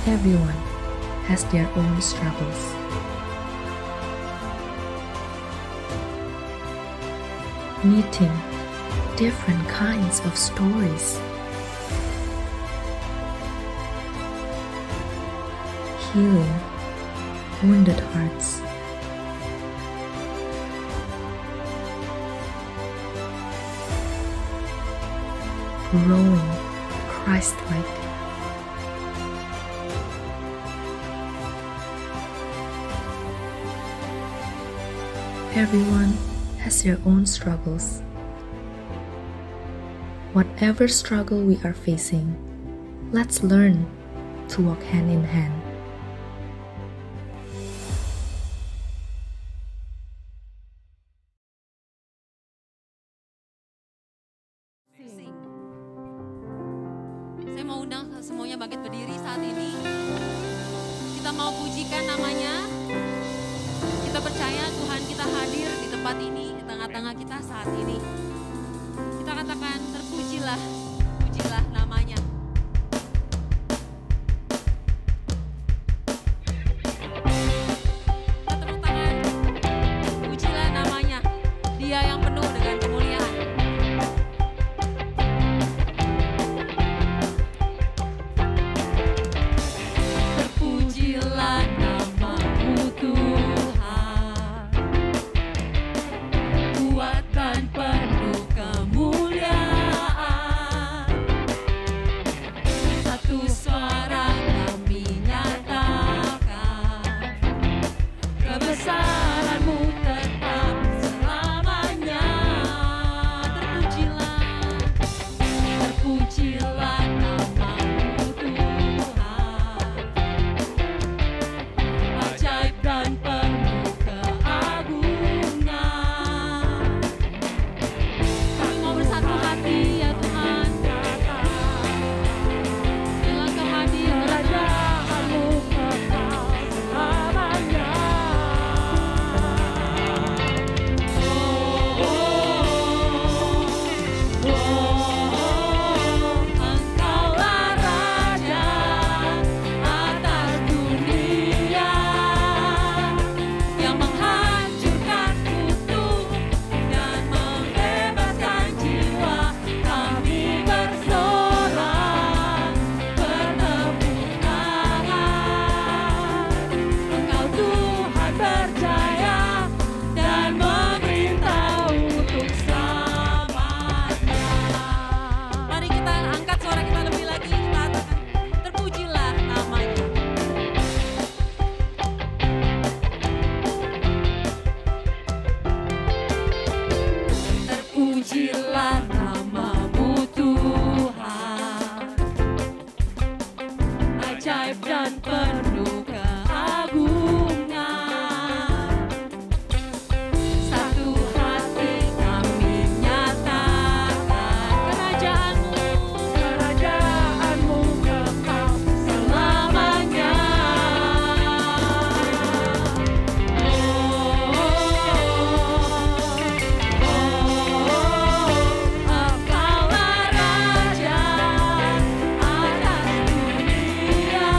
Everyone has their own struggles. Meeting different kinds of stories. Healing wounded hearts. Growing Christ-like. Everyone has their own struggles. Whatever struggle we are facing, let's learn to walk hand in hand. Saya mau undang semuanya bangkit berdiri saat ini. Kita mau pujikan namanya. Kita percaya Tuhan kita hadir di tempat ini, di tengah-tengah kita saat ini. Kita katakan terpujilah, pujilah namanya. Kita tepuk tangan, pujilah namanya. Dia yang penuh dengan kemuliaan. Terpujilah namamu Tuhan, kuat dan penuh kemuliaan. Satu suara kami nyatakan, kebesaran-Mu tetap selamanya. Terpujilah, terpujilah namamu Tuhan, ajaib dan penuh keagungan. Kami mau bersatu hati ya Tuhan, dengan kehadiran Kerajaan-Mu kekal selamanya. Engkaulah Raja atas dunia, yang menghancurkan kutuk dan membebaskan jiwa. Kami bersorak bertepuk tangan. Engkau Tuhan berjaya dan memerintah untuk selamanya. Mari kita angkat suara kita lebih lagi, kita katakan terpujilah namanya. Terpujilah namamu Tuhan, ajaib dan penuh keagungan. Satu hati kami nyatakan, Kerajaan-Mu kekal selamanya. Engkaulah Raja atas dunia,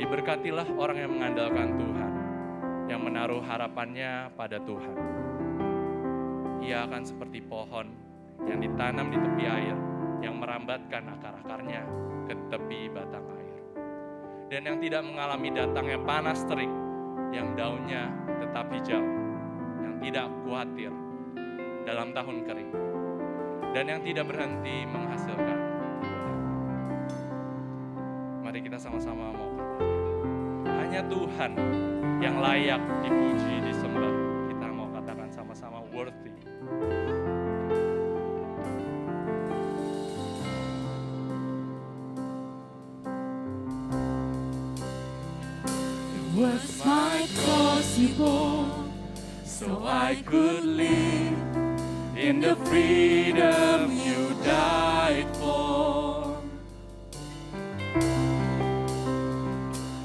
Berkatilah orang yang mengandalkan Tuhan, yang menaruh harapannya pada Tuhan. Ia akan seperti pohon yang ditanam di tepi air, yang merambatkan akar-akarnya ke tepi batang air. Dan yang tidak mengalami datangnya panas terik, yang daunnya tetap hijau, yang tidak khawatir dalam tahun kering, dan yang tidak berhenti menghasilkan buah. Mari kita sama-sama mau katakan, hanya Tuhan yang layak dipuji, disembah. Kita mau katakan sama-sama worthy. Was my cross you bore, so I could live in the freedom you died for.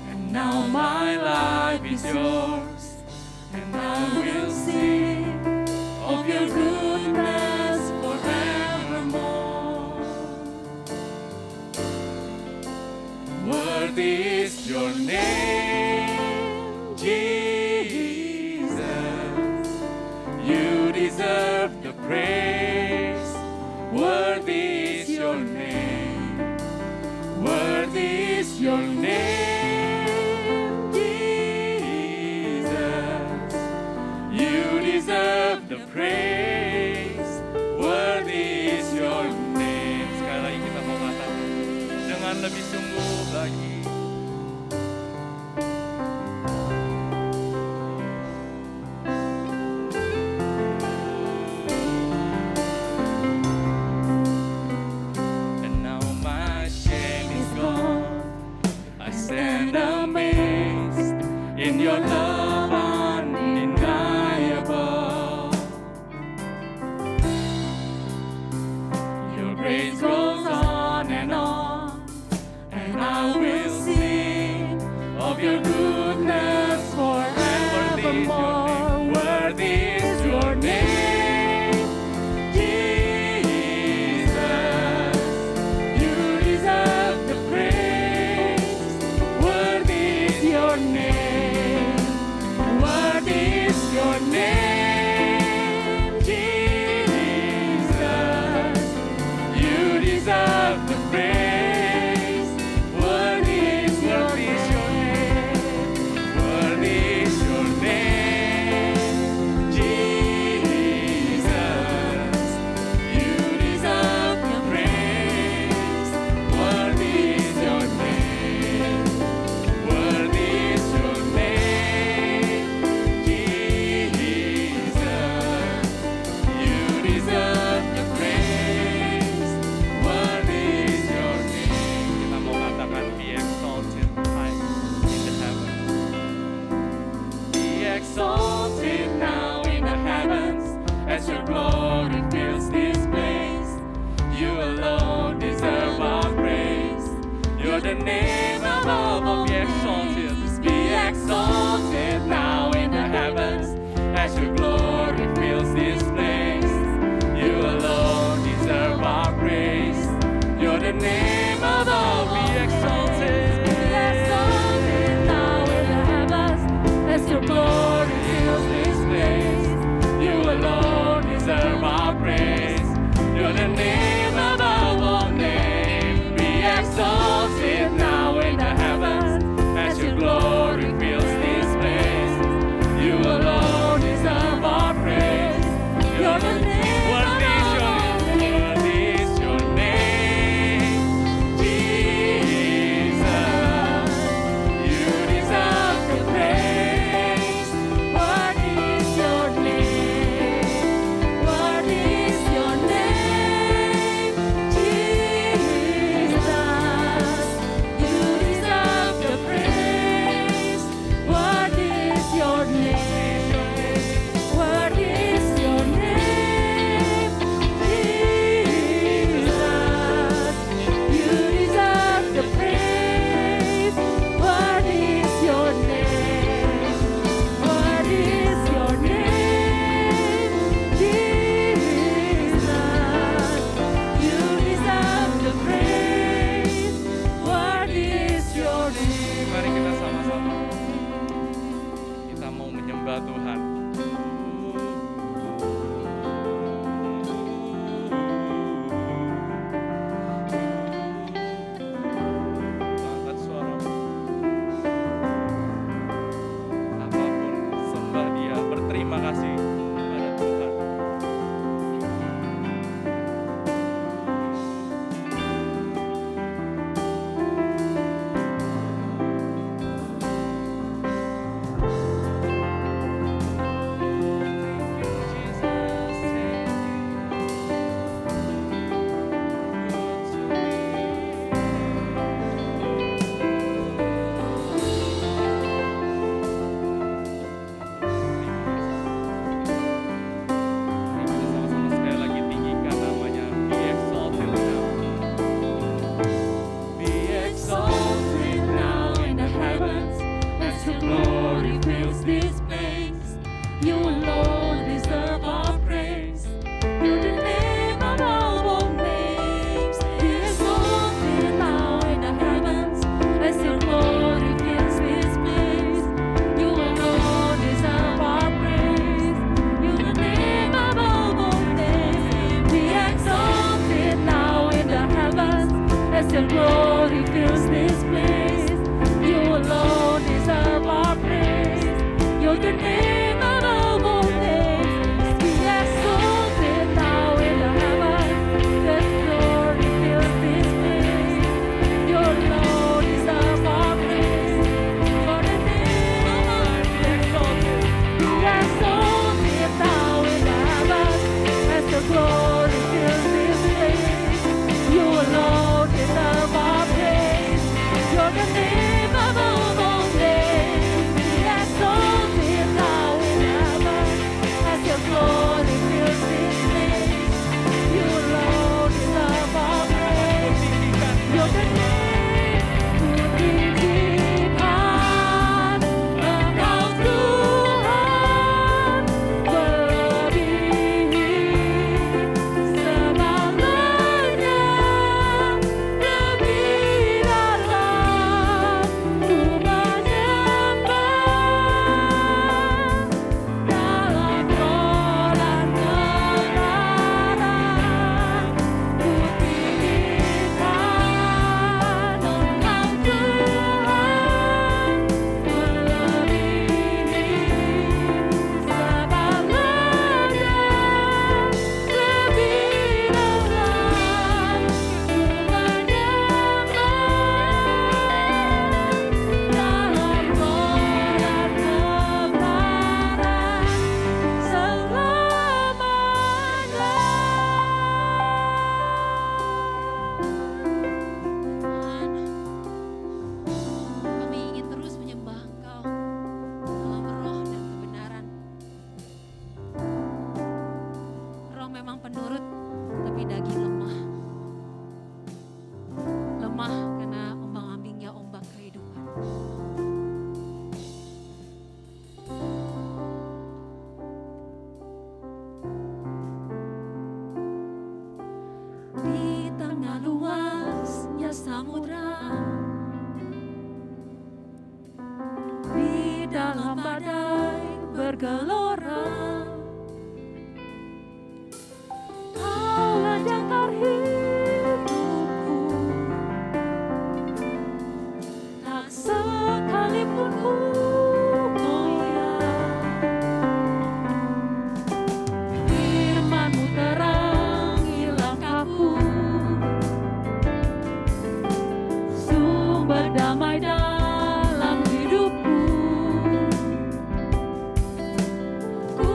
And now my life is yours, and I will sing of your goodness forevermore. Worthy is your name, Jesus. You deserve the praise. Worthy is your name. Worthy is your name, Jesus. You deserve the praise. Worthy is your name. Sekali lagi kita mau katakan dengan lebih sungguh lagi. In your love undeniable, your grace goes on, and I will sing of your goodness forevermore. Worthy is your name, Jesus. You deserve the praise. Worthy is your name. Your name, Jesus. You deserve the praise. Worthy is your name. Worthy is your name, Jesus. You deserve the praise. Worthy is your name. Worthy is your name. Exalted now in the heavens, as your glory fills this place. You alone deserve our praise. You're the name above all. Be exalted. Be exalted now in the heavens, as your glory fills this place. You alone deserve our praise. You're the name above. Be exalted. Be exalted now in the heavens, as your glory fills this place. You alone deserve our praise. You're the name above all names. Be exalted now in the heavens, as your glory fills this place. You alone deserve our praise. You're the name above all names. Worthy is your name, as your glory fills this place. You alone deserve our praise. You're the name above all names. Be exalted now in the heavens. Let glory fill this place. Your alone deserve our praise. You're the name above. Be exalted. Be exalted now in the heavens. As your glory fills this place. You alone deserve our praise. You're the name above all names. Be exalted now in heaven as your glory fills this place. You alone deserve our praise. You're the name ku tinggikan, Engkau Tuhan melebihi segalanya, lebih dalam ku menyembah dalam roh dan kebenaran. Ku tinggikan Engkau Tuhan melebihi segalanya, lebih dalam ku menyembah dalam roh dan kebenaran selamanya. Tuhan, kami ingin terus menyembah Engkau dalam roh dan kebenaran. Roh memang penurut, tapi daging lemah. Lemah karena ombang-ambingnya ombak kehidupan. Di tengah luasnya samudra, di dalam badai bergelora, Kaulah jangkar hidupku, tak sekalipun ku goyah. Firman-Mu terangi langkahku, sumber damai dalam hidupku. Ku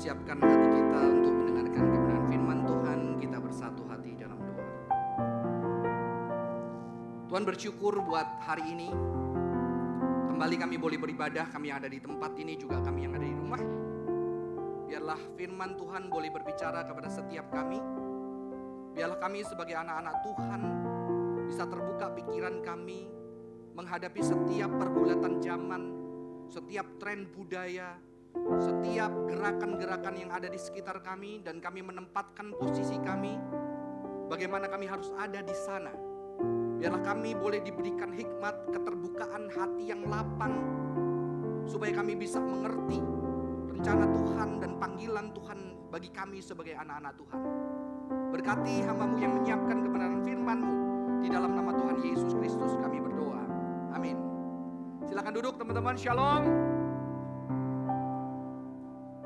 siapkan hati kita untuk mendengarkan kebenaran firman Tuhan, kita bersatu hati dalam doa. Tuhan, bersyukur buat hari ini. Kembali kami boleh beribadah, kami yang ada di tempat ini, juga kami yang ada di rumah. Biarlah firman Tuhan boleh berbicara kepada setiap kami. Biarlah kami sebagai anak-anak Tuhan bisa terbuka pikiran kami menghadapi setiap pergulatan zaman, setiap tren budaya, setiap gerakan-gerakan yang ada di sekitar kami, dan kami menempatkan posisi kami bagaimana kami harus ada di sana. Biarlah kami boleh diberikan hikmat, keterbukaan hati yang lapang, supaya kami bisa mengerti rencana Tuhan dan panggilan Tuhan bagi kami sebagai anak-anak Tuhan. Berkati hamba-Mu yang menyiapkan kebenaran firman-Mu. Di dalam nama Tuhan Yesus Kristus kami berdoa. Amin. Silakan duduk teman-teman, shalom.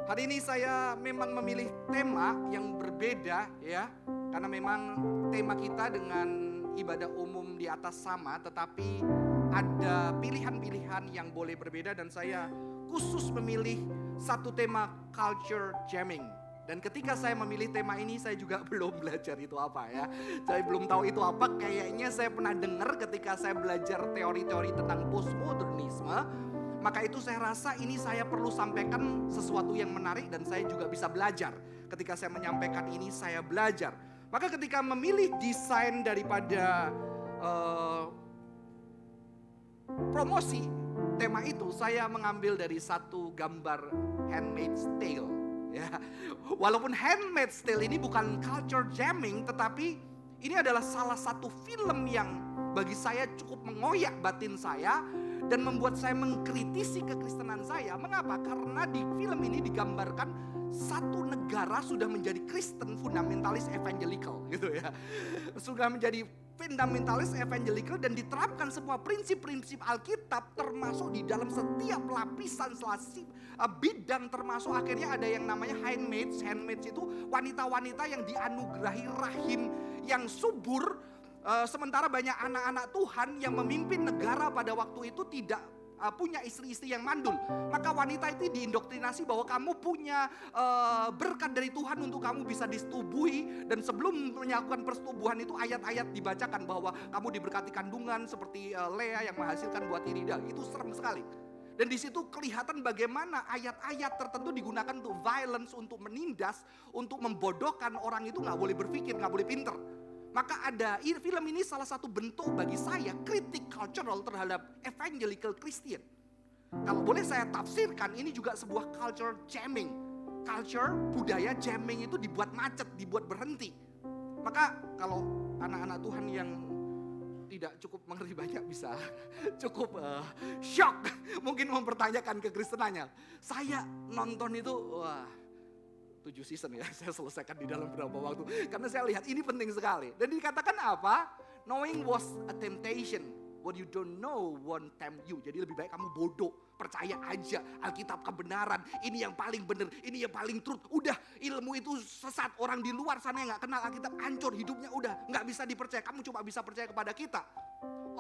Hari ini saya memang memilih tema yang berbeda ya. Karena memang tema kita dengan ibadah umum di atas sama, tetapi ada pilihan-pilihan yang boleh berbeda, dan saya khusus memilih satu tema, culture jamming. Dan ketika saya memilih tema ini, saya juga belum belajar itu apa ya. Saya belum tahu itu apa, kayaknya saya pernah dengar ketika saya belajar teori-teori tentang postmodernisme. Maka itu saya rasa ini saya perlu sampaikan sesuatu yang menarik, dan saya juga bisa belajar. Ketika saya menyampaikan ini, saya belajar. Maka ketika memilih desain daripada promosi tema itu, saya mengambil dari satu gambar Handmaid's Tale. Ya, walaupun Handmaid's Tale ini bukan culture jamming, tetapi ini adalah salah satu film yang bagi saya cukup mengoyak batin saya dan membuat saya mengkritisi kekristenan saya. Mengapa? Karena di film ini digambarkan satu negara sudah menjadi Kristen fundamentalis evangelical gitu ya. Sudah menjadi fundamentalis evangelical dan diterapkan semua prinsip-prinsip Alkitab termasuk di dalam setiap lapisan bidang, termasuk akhirnya ada yang namanya handmaids. Handmaids itu wanita-wanita yang dianugerahi rahim yang subur. Sementara banyak anak-anak Tuhan yang memimpin negara pada waktu itu tidak punya istri-istri yang mandul. Maka wanita itu diindoktrinasi bahwa kamu punya berkat dari Tuhan untuk kamu bisa disetubuhi. Dan sebelum melakukan persetubuhan itu ayat-ayat dibacakan bahwa kamu diberkati kandungan seperti Lea yang menghasilkan buah tirida. Itu serem sekali. Dan di situ kelihatan bagaimana ayat-ayat tertentu digunakan untuk violence, untuk menindas, untuk membodohkan orang itu nggak boleh berpikir, nggak boleh pinter. Maka ada film ini salah satu bentuk bagi saya kritik cultural terhadap evangelical Christian. Kalau boleh saya tafsirkan, ini juga sebuah culture jamming. Culture, budaya jamming itu dibuat macet, dibuat berhenti. Maka kalau anak-anak Tuhan yang tidak cukup mengerti banyak bisa cukup shock, mungkin mempertanyakan kekristenannya. Saya nonton itu, wah, 7 season ya, saya selesaikan di dalam berapa waktu. Karena saya lihat ini penting sekali. Dan dikatakan apa? Knowing was a temptation. What you don't know won't tempt you. Jadi lebih baik kamu bodoh. Percaya aja Alkitab kebenaran. Ini yang paling benar, ini yang paling truth. Udah, ilmu itu sesat. Orang di luar sana yang gak kenal Alkitab hancur hidupnya. Udah, gak bisa dipercaya. Kamu cuma bisa percaya kepada kita.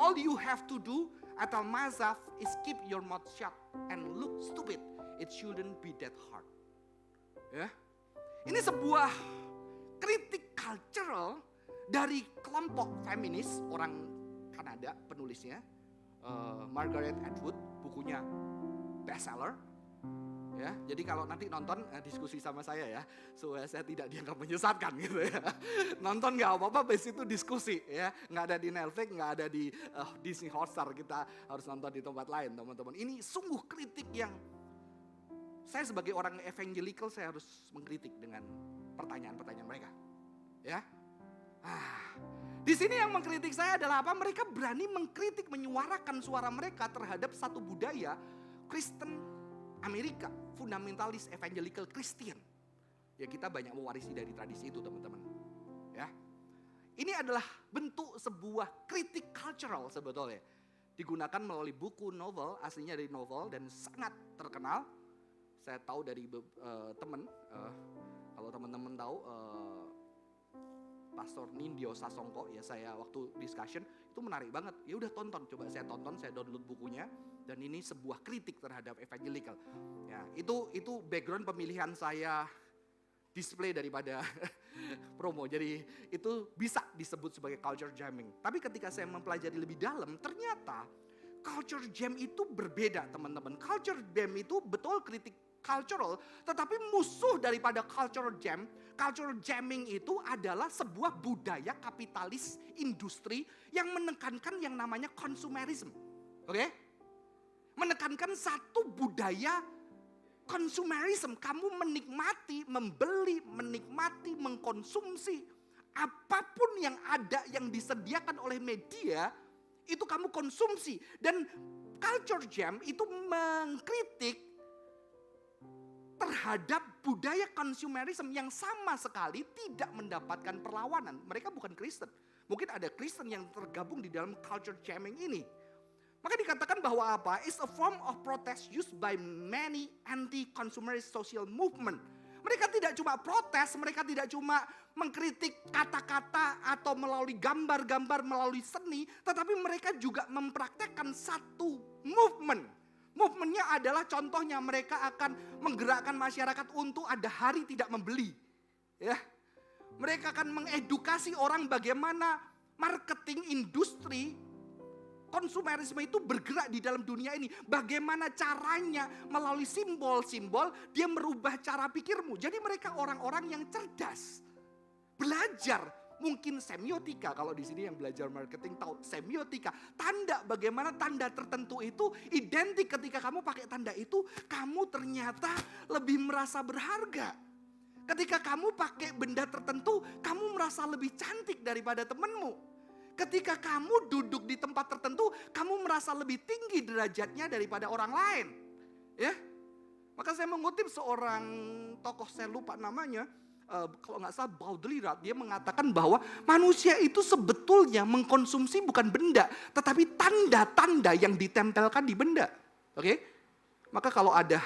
All you have to do atau mazaf is keep your mouth shut and look stupid. It shouldn't be that hard. Ya. Ini sebuah kritik cultural dari kelompok feminis orang Kanada, penulisnya Margaret Atwood, bukunya bestseller. Ya, jadi kalau nanti nonton diskusi sama saya ya, supaya saya tidak dianggap menyesatkan gitu ya. Nonton nggak apa-apa, base itu diskusi ya, nggak ada di Netflix, nggak ada di Disney Hotstar, kita harus nonton di tempat lain teman-teman. Ini sungguh kritik yang saya sebagai orang evangelical saya harus mengkritik dengan pertanyaan-pertanyaan mereka. Ya. Di sini yang mengkritik saya adalah apa? Mereka berani mengkritik, menyuarakan suara mereka terhadap satu budaya Kristen Amerika, fundamentalis evangelical Christian. Ya, kita banyak mewarisi dari tradisi itu, teman-teman. Ya. Ini adalah bentuk sebuah kritik cultural sebetulnya. Digunakan melalui buku novel, aslinya dari novel dan sangat terkenal. Saya tahu dari teman, kalau teman-teman tahu Pastor Nindyo Sasongko, ya saya waktu discussion itu menarik banget. Ya udah tonton, coba saya tonton, saya download bukunya, dan ini sebuah kritik terhadap evangelical. Ya, itu background pemilihan saya display daripada promo. Jadi itu bisa disebut sebagai culture jamming. Tapi ketika saya mempelajari lebih dalam, ternyata culture jam itu berbeda, teman-teman. Culture jam itu betul kritik cultural, tetapi musuh daripada culture jamming itu adalah sebuah budaya kapitalis industri yang menekankan yang namanya consumerism. Oke? Menekankan satu budaya consumerism. Kamu menikmati, membeli, menikmati, mengkonsumsi apapun yang ada yang disediakan oleh media, itu kamu konsumsi. Dan culture jam itu mengkritik terhadap budaya consumerism yang sama sekali tidak mendapatkan perlawanan. Mereka bukan Kristen. Mungkin ada Kristen yang tergabung di dalam culture jamming ini. Maka dikatakan bahwa apa? It's a form of protest used by many anti-consumerist social movement. Mereka tidak cuma protes, mereka tidak cuma mengkritik kata-kata atau melalui gambar-gambar, melalui seni, tetapi mereka juga mempraktekkan satu movement. Movementnya adalah contohnya mereka akan menggerakkan masyarakat untuk ada hari tidak membeli. Ya, mereka akan mengedukasi orang bagaimana marketing industri konsumerisme itu bergerak di dalam dunia ini. Bagaimana caranya melalui simbol-simbol dia merubah cara pikirmu. Jadi mereka orang-orang yang cerdas. Belajar mungkin semiotika, kalau di sini yang belajar marketing tahu semiotika. Tanda, bagaimana tanda tertentu itu identik ketika kamu pakai tanda itu, kamu ternyata lebih merasa berharga. Ketika kamu pakai benda tertentu, kamu merasa lebih cantik daripada temanmu. Ketika kamu duduk di tempat tertentu, kamu merasa lebih tinggi derajatnya daripada orang lain. Ya, maka saya mengutip seorang tokoh, saya lupa namanya, kalau nggak salah Baudrillard, dia mengatakan bahwa manusia itu sebetulnya mengkonsumsi bukan benda, tetapi tanda-tanda yang ditempelkan di benda. Oke? Maka kalau ada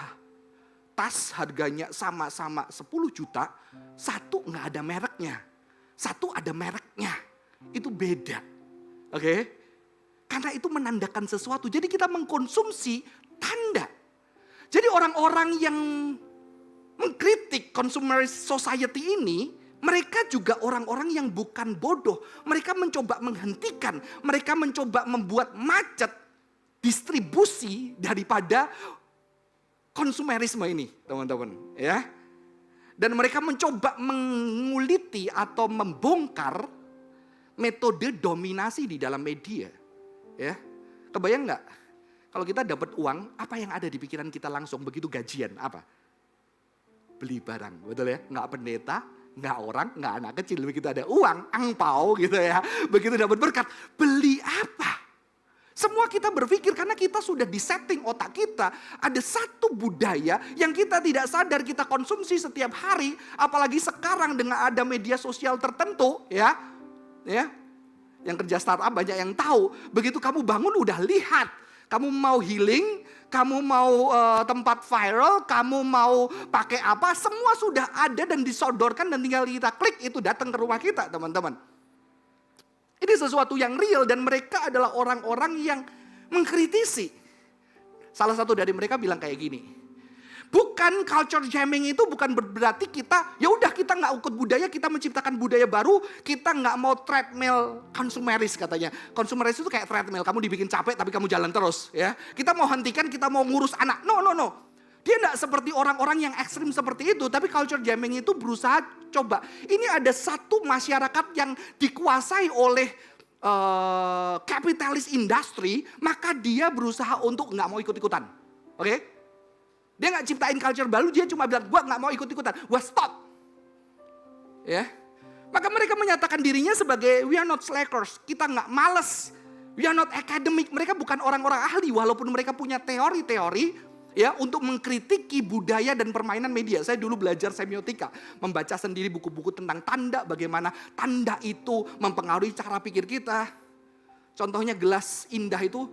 tas harganya sama-sama 10 juta, satu nggak ada mereknya, satu ada mereknya, itu beda. Oke? Karena itu menandakan sesuatu. Jadi kita mengkonsumsi tanda. Jadi orang-orang yang mengkritik consumerist society ini, mereka juga orang-orang yang bukan bodoh. Mereka mencoba menghentikan, mereka mencoba membuat macet distribusi daripada konsumerisme ini, teman-teman, ya. Dan mereka mencoba menguliti atau membongkar metode dominasi di dalam media, ya. Kebayang nggak? Kalau kita dapat uang, apa yang ada di pikiran kita langsung begitu gajian? Apa? Beli barang, betul ya? Nggak pendeta, nggak orang, nggak anak kecil. Begitu ada uang, angpau gitu ya. Begitu dapat berkat, beli apa? Semua kita berpikir karena kita sudah disetting otak kita. Ada satu budaya yang kita tidak sadar kita konsumsi setiap hari. Apalagi sekarang dengan ada media sosial tertentu ya. Yang kerja startup banyak yang tahu. Begitu kamu bangun udah lihat. Kamu mau healing, kamu mau tempat viral, kamu mau pakai apa, semua sudah ada dan disodorkan dan tinggal kita klik itu datang ke rumah kita, teman-teman. Ini sesuatu yang real dan mereka adalah orang-orang yang mengkritisi. Salah satu dari mereka bilang kayak gini, bukan culture jamming itu bukan berarti kita, ya udah kita nggak ikut budaya, kita menciptakan budaya baru, kita nggak mau treadmill konsumeris katanya. Konsumeris itu kayak treadmill, kamu dibikin capek tapi kamu jalan terus, ya. Kita mau hentikan, kita mau ngurus anak. No. Dia nggak seperti orang-orang yang ekstrim seperti itu, tapi culture jamming itu berusaha coba. Ini ada satu masyarakat yang dikuasai oleh kapitalis industri, maka dia berusaha untuk nggak mau ikut-ikutan, oke? Dia nggak ciptain culture baru, dia cuma bilang, gua nggak mau ikut-ikutan, gua stop. Ya, maka mereka menyatakan dirinya sebagai we are not slackers, kita nggak males, we are not academic. Mereka bukan orang-orang ahli, walaupun mereka punya teori-teori ya untuk mengkritiki budaya dan permainan media. Saya dulu belajar semiotika, membaca sendiri buku-buku tentang tanda, bagaimana tanda itu mempengaruhi cara pikir kita. Contohnya gelas indah itu,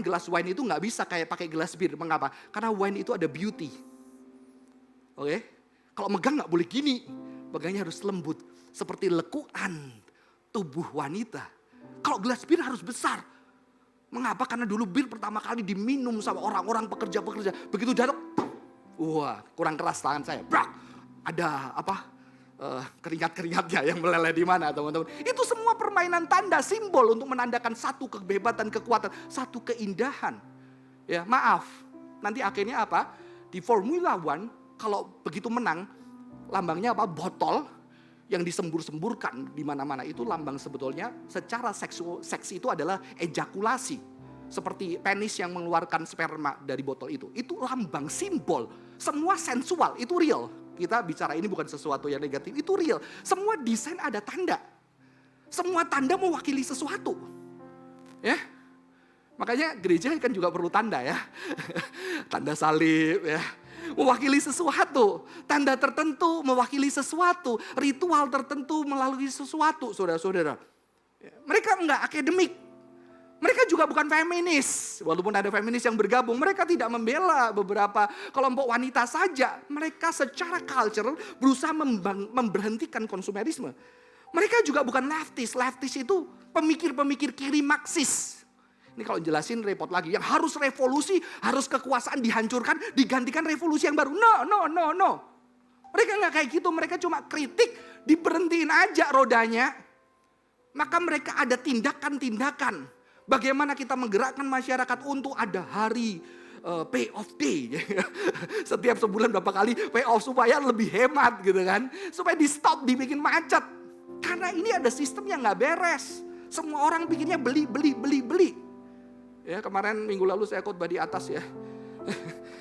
gelas wine itu nggak bisa kayak pakai gelas bir. Mengapa? Karena wine itu ada beauty. Oke? Kalau megang nggak boleh gini, pegangnya harus lembut. seperti lekuan tubuh wanita. Kalau gelas bir harus besar. Mengapa? Karena dulu bir pertama kali diminum sama orang-orang pekerja-pekerja. Begitu jatuh, wah kurang keras tangan saya. Brak, ada keringat-keringatnya yang meleleh di mana teman-teman. Itu semua permainan tanda simbol untuk menandakan satu kehebatan, kekuatan, satu keindahan. Ya maaf, nanti akhirnya apa? Di Formula One kalau begitu menang, lambangnya apa? Botol yang disembur-semburkan di mana-mana. Itu lambang sebetulnya secara seks itu adalah ejakulasi. Seperti penis yang mengeluarkan sperma dari botol itu. Itu lambang, simbol. Semua sensual, itu real. Kita bicara ini bukan sesuatu yang negatif, itu real. Semua desain ada tanda. Semua tanda mewakili sesuatu. Ya. Makanya gereja kan juga perlu tanda ya. Tanda salib ya. Mewakili sesuatu, tanda tertentu mewakili sesuatu, ritual tertentu melalui sesuatu, saudara-saudara. Mereka enggak akademik, mereka juga bukan feminis. Walaupun ada feminis yang bergabung, mereka tidak membela beberapa kelompok wanita saja. Mereka secara cultural berusaha memberhentikan konsumerisme. Mereka juga bukan leftis. Leftis itu pemikir-pemikir kiri Marxis. Ini kalau jelasin repot lagi. Yang harus revolusi, harus kekuasaan dihancurkan, digantikan revolusi yang baru. No. Mereka nggak kayak gitu. Mereka cuma kritik, diberhentiin aja rodanya. Maka mereka ada tindakan-tindakan. Bagaimana kita menggerakkan masyarakat untuk ada hari pay off day. Setiap sebulan berapa kali pay off supaya lebih hemat gitu kan. Supaya di stop, dibikin macet. Karena ini ada sistem yang nggak beres. Semua orang bikinnya beli. Ya kemarin minggu lalu saya khotbah di atas ya.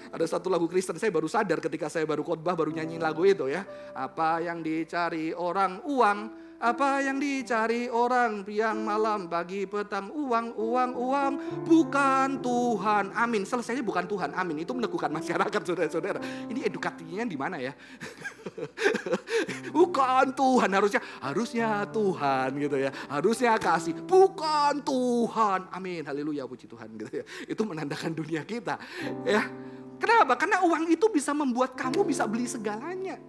Ada satu lagu Kristen saya baru sadar ketika saya baru khotbah baru nyanyiin lagu itu ya. Apa yang dicari orang uang. Apa yang dicari orang siang malam pagi petang uang bukan Tuhan. Amin. Selesainya bukan Tuhan. Amin. Itu meneguhkan masyarakat saudara-saudara. Ini edukasinya di mana ya? Bukan Tuhan harusnya Tuhan gitu ya. Harusnya kasih. Bukan Tuhan. Amin. Haleluya puji Tuhan gitu ya. Itu menandakan dunia kita ya. Kenapa? Karena uang itu bisa membuat kamu bisa beli segalanya.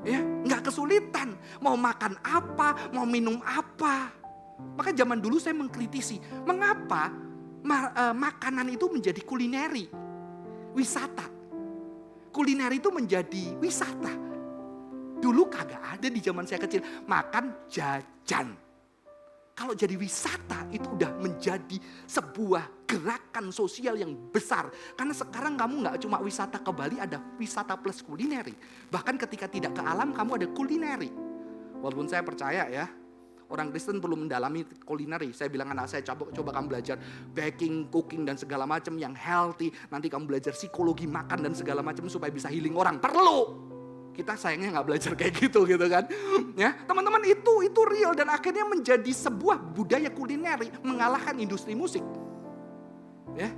Ya, nggak kesulitan. Mau makan apa, mau minum apa. Maka zaman dulu saya mengkritisi, mengapa makanan itu menjadi kulineri, wisata. Kulineri itu menjadi wisata. Dulu kagak ada di zaman saya kecil, makan jajan. Kalau jadi wisata itu udah menjadi sebuah gerakan sosial yang besar. Karena sekarang kamu gak cuma wisata ke Bali, ada wisata plus kulineri. Bahkan ketika tidak ke alam kamu ada kulineri. Walaupun saya percaya ya, orang Kristen perlu mendalami kulineri. Saya bilang anak saya coba kamu belajar baking, cooking dan segala macam yang healthy. Nanti kamu belajar psikologi makan dan segala macam supaya bisa healing orang. Perlu. Kita sayangnya nggak belajar kayak gitu kan. Ya, teman-teman itu real dan akhirnya menjadi sebuah budaya kulineri mengalahkan industri musik. Ya.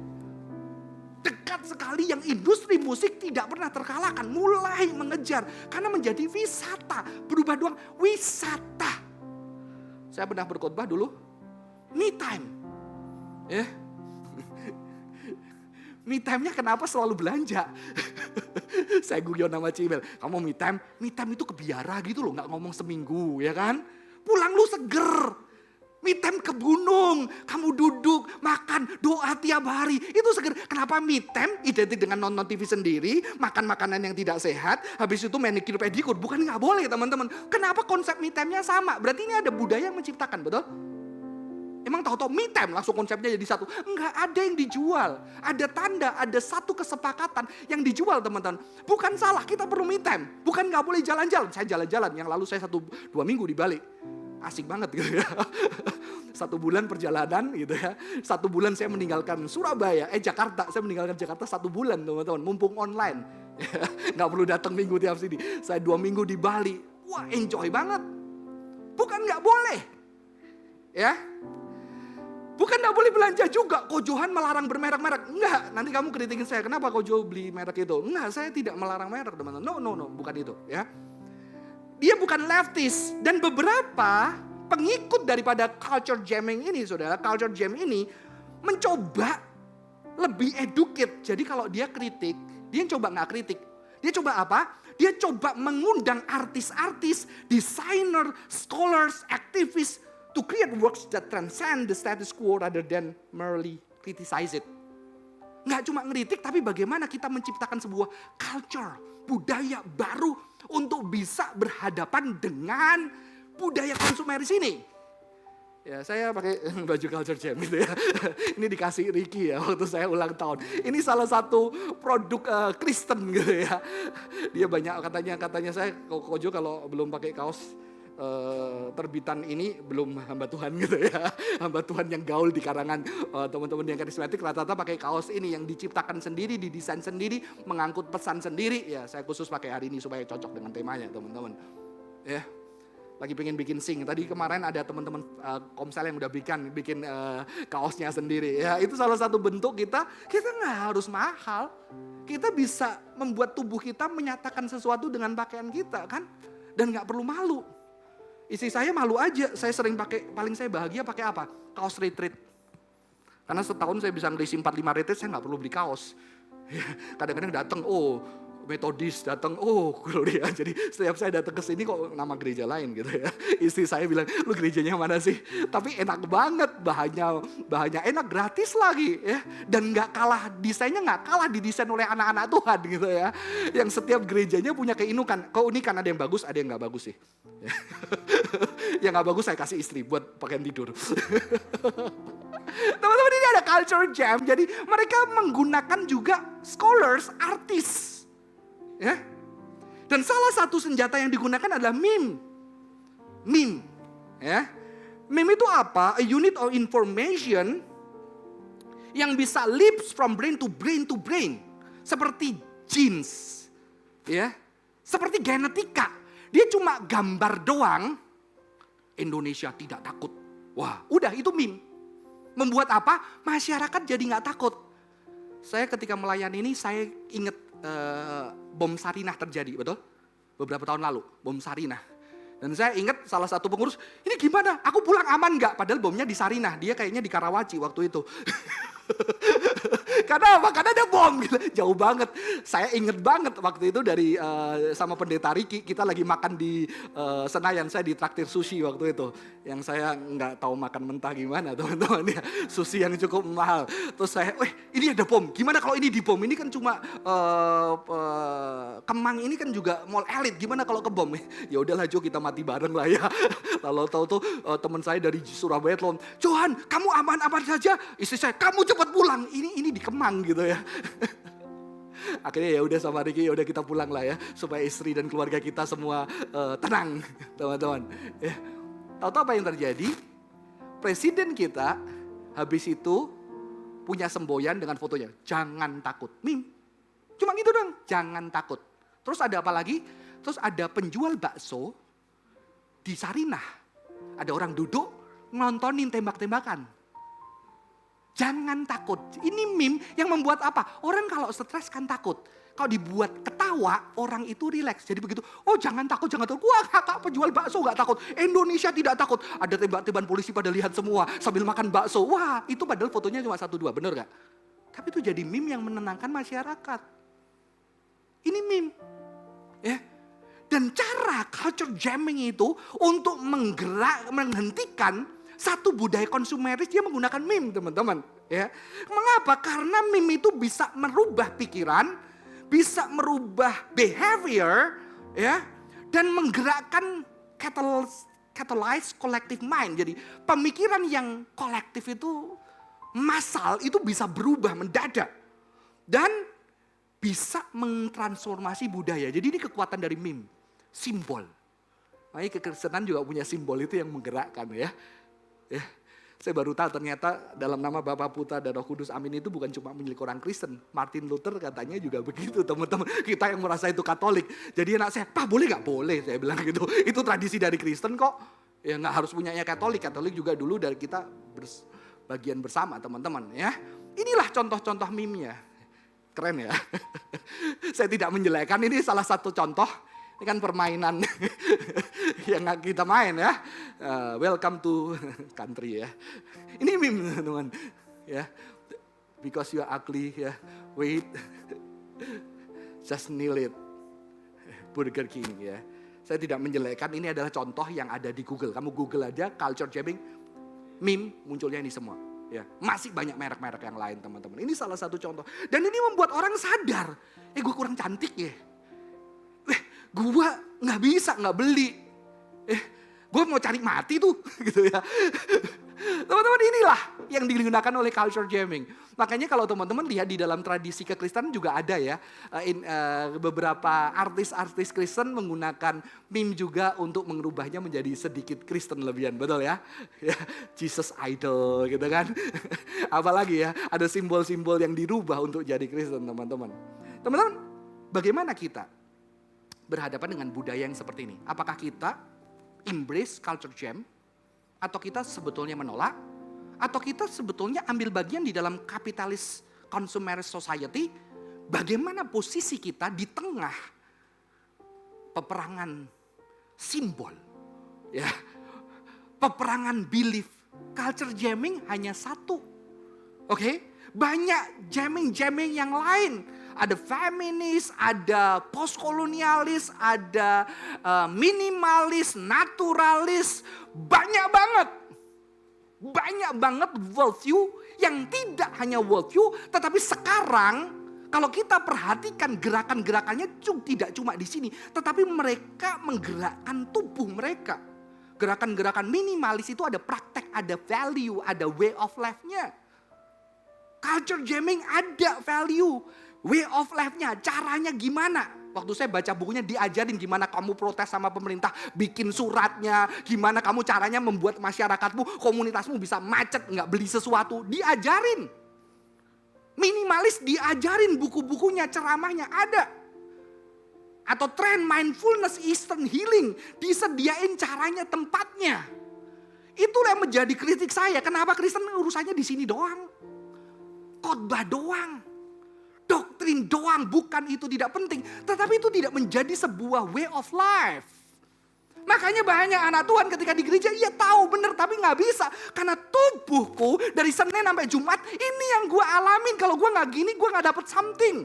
Dekat sekali yang industri musik tidak pernah terkalahkan, mulai mengejar karena menjadi wisata, berubah doang wisata. Saya pernah berkhotbah dulu, me time. Ya. Me time-nya kenapa selalu belanja? Saya guyon sama Cimel, kamu me time itu kebiara gitu loh, gak ngomong seminggu ya kan. Pulang lu seger, me time ke gunung, kamu duduk, makan, doa tiap hari, itu seger. Kenapa me time identik dengan nonton TV sendiri, makan makanan yang tidak sehat, habis itu manicure pedicure, bukan gak boleh teman-teman. Kenapa konsep me time-nya sama? Berarti ini ada budaya yang menciptakan, betul? Emang tahu-tahu me time langsung konsepnya jadi satu. Enggak ada yang dijual. Ada tanda, ada satu kesepakatan yang dijual teman-teman. Bukan salah, kita perlu me time. Bukan gak boleh jalan-jalan. Saya jalan-jalan, yang lalu saya 1-2 minggu di Bali. Asik banget gitu ya. 1 bulan perjalanan gitu ya. 1 bulan saya meninggalkan Jakarta. Saya meninggalkan Jakarta 1 bulan teman-teman. Mumpung online. Gak perlu datang minggu tiap sini. Saya 2 minggu di Bali. Wah enjoy banget. Bukan gak boleh. Ya. Bukan gak boleh belanja juga. Kojohan melarang bermerek-merek. Enggak, nanti kamu kritikin saya. Kenapa Kojo beli merek itu? Enggak, saya tidak melarang merek teman-teman. No, bukan itu ya. Dia bukan leftist. Dan beberapa pengikut daripada culture jamming ini, saudara. Culture jam ini mencoba lebih educate. Jadi kalau dia kritik, dia coba gak kritik. Dia coba apa? Dia coba mengundang artis-artis, desainer, scholars, activists to create works that transcend the status quo rather than merely criticize it. Nggak cuma ngeritik, tapi bagaimana kita menciptakan sebuah culture, budaya baru untuk bisa berhadapan dengan budaya konsumeris ini. Ya, saya pakai baju culture jam gitu ya. Ini dikasih Ricky ya waktu saya ulang tahun. Ini salah satu produk Kristen gitu ya. Dia banyak katanya saya Kojo kalau belum pakai kaos terbitan ini belum hamba Tuhan gitu ya. Hamba Tuhan yang gaul di karangan teman-teman yang karismatik rata-rata pakai kaos ini yang diciptakan sendiri, didesain sendiri, mengangkut pesan sendiri. Ya, saya khusus pakai hari ini supaya cocok dengan temanya teman-teman. Ya. Lagi pengen bikin sing. Tadi kemarin ada teman-teman Komsel yang udah bikin kaosnya sendiri. Ya, itu salah satu bentuk kita nggak harus mahal. Kita bisa membuat tubuh kita menyatakan sesuatu dengan pakaian kita kan. Dan nggak perlu malu. Istri saya malu aja. Saya sering paling saya bahagia pakai apa? Kaos retreat. Karena setahun saya bisa ngisi 4-5 retreat, saya nggak perlu beli kaos. Kadang-kadang datang, Metodis datang, Gloria. Jadi setiap saya datang ke sini kok nama gereja lain gitu ya. Istri saya bilang, lu gerejanya mana sih? Tapi enak banget, bahannya enak, gratis lagi ya. Dan desainnya nggak kalah didesain oleh anak-anak Tuhan gitu ya. Yang setiap gerejanya punya keunikan, ada yang bagus, ada yang nggak bagus sih. Yang nggak bagus saya kasih istri buat pakaian tidur. Teman-teman, ini ada culture jam, jadi mereka menggunakan juga scholars, artis. Ya. Dan salah satu senjata yang digunakan adalah meme. Meme. Ya. Meme itu apa? A unit of information yang bisa leaps from brain to brain to brain. Seperti genes. Ya. Seperti genetika. Dia cuma gambar doang. Indonesia tidak takut. Wah, udah itu meme. Membuat apa? Masyarakat jadi gak takut. Saya ketika melayani ini, saya ingat bom Sarinah terjadi, betul? Beberapa tahun lalu, bom Sarinah. Dan saya ingat salah satu pengurus, ini gimana? Aku pulang aman gak? Padahal bomnya di Sarinah, dia kayaknya di Karawaci waktu itu. Karena apa? Karena ada bom gitu. Jauh banget. Saya inget banget waktu itu dari sama pendeta Riki, kita lagi makan di Senayan, saya ditraktir sushi waktu itu. Yang saya nggak tahu makan mentah gimana teman-teman ya. Sushi yang cukup mahal. Terus saya, ini ada bom. Gimana kalau ini dibom? Ini kan cuma Kemang ini kan juga mall elit. Gimana kalau kebom? Ya udahlah Jo, kita mati bareng lah ya. Lalu tahu tuh teman saya dari Surabaya telepon, Johan, kamu aman-aman saja? Istri saya, kamu cepat pulang. Ini di Kemang gitu ya. Akhirnya ya udah sama Riki, ya udah kita pulang lah ya, supaya istri dan keluarga kita semua tenang, teman-teman. Ya. Tahu-tahu apa yang terjadi? Presiden kita habis itu punya semboyan dengan fotonya, jangan takut. Meme. Cuma gitu dong, jangan takut. Terus ada apa lagi? Terus ada penjual bakso di Sarinah. Ada orang duduk nontonin tembak-tembakan. Jangan takut. Ini meme yang membuat apa? Orang kalau stres kan takut. Kalau dibuat ketawa, orang itu rileks. Jadi begitu, jangan takut, jangan takut. Wah, kakak penjual bakso gak takut. Indonesia tidak takut. Ada tembak-tembakan polisi pada lihat semua sambil makan bakso. Wah, itu padahal fotonya cuma 1-2, bener gak? Tapi itu jadi meme yang menenangkan masyarakat. Ini meme. Ya. Dan cara culture jamming itu untuk menghentikan satu budaya konsumeris, dia menggunakan meme, teman-teman. Ya. Mengapa? Karena meme itu bisa merubah pikiran, bisa merubah behavior, ya, dan menggerakkan catalyze collective mind. Jadi pemikiran yang kolektif itu massal itu bisa berubah mendadak dan bisa mentransformasi budaya. Jadi ini kekuatan dari meme, simbol. Makanya kekristenan juga punya simbol itu yang menggerakkan ya. Ya, saya baru tahu ternyata dalam nama Bapa, Putra, dan Roh Kudus, amin, itu bukan cuma milik orang Kristen. Martin Luther katanya juga begitu, teman-teman. Kita yang merasa itu Katolik. Jadi anak saya, Pak boleh gak? Boleh, saya bilang gitu. Itu tradisi dari Kristen kok. Ya gak harus punyanya Katolik. Katolik juga dulu dari kita bagian bersama, teman-teman. Ya, inilah contoh-contoh meme-nya. Keren ya. Saya tidak menjelekkan, ini salah satu contoh. Ini kan permainan yang kita main ya. Welcome to country ya. Ini meme teman-teman ya. Because you are ugly ya. Wait. Just kneel it. Burger King ya. Saya tidak menjelekkan, ini adalah contoh yang ada di Google. Kamu Google aja culture jamming, meme munculnya ini semua. Ya, masih banyak merek-merek yang lain teman-teman. Ini salah satu contoh. Dan ini membuat orang sadar, gue kurang cantik ya. Gue nggak bisa nggak beli. Gue mau cari mati tuh, gitu ya. Teman-teman, inilah yang digunakan oleh culture jamming. Makanya kalau teman-teman lihat di dalam tradisi kekristenan juga ada ya, beberapa artis-artis Kristen menggunakan meme juga untuk mengubahnya menjadi sedikit Kristen lebihan, betul ya? Jesus idol gitu kan. Apalagi ya, ada simbol-simbol yang dirubah untuk jadi Kristen teman-teman. Teman-teman, bagaimana kita berhadapan dengan budaya yang seperti ini? Apakah kita embrace culture jam? Atau kita sebetulnya menolak? Atau kita sebetulnya ambil bagian di dalam kapitalis consumerist society? Bagaimana posisi kita di tengah peperangan simbol? Ya, peperangan belief. Culture jamming hanya satu. Oke? Banyak jamming-jamming yang lain. Ada feminis, ada postkolonialis, ada minimalis, naturalis. Banyak banget. Banyak banget worldview yang tidak hanya worldview. Tetapi sekarang kalau kita perhatikan gerakan-gerakannya tidak cuma di sini. Tetapi mereka menggerakkan tubuh mereka. Gerakan-gerakan minimalis itu ada praktek, ada value, ada way of life-nya. Culture jamming ada value. Way of life-nya, caranya gimana? Waktu saya baca bukunya diajarin gimana kamu protes sama pemerintah, bikin suratnya, gimana kamu caranya membuat masyarakatmu, komunitasmu bisa macet, nggak beli sesuatu, diajarin. Minimalis diajarin buku-bukunya, ceramahnya ada. Atau tren mindfulness, Eastern healing, disediain caranya, tempatnya. Itulah yang menjadi kritik saya, kenapa Kristen urusannya di sini doang? Khotbah doang. Doktrin doang, bukan itu tidak penting. Tetapi itu tidak menjadi sebuah way of life. Makanya banyak anak Tuhan ketika di gereja, iya tahu bener tapi gak bisa. Karena tubuhku dari Senin sampai Jumat, ini yang gue alamin. Kalau gue gak gini, gue gak dapet something.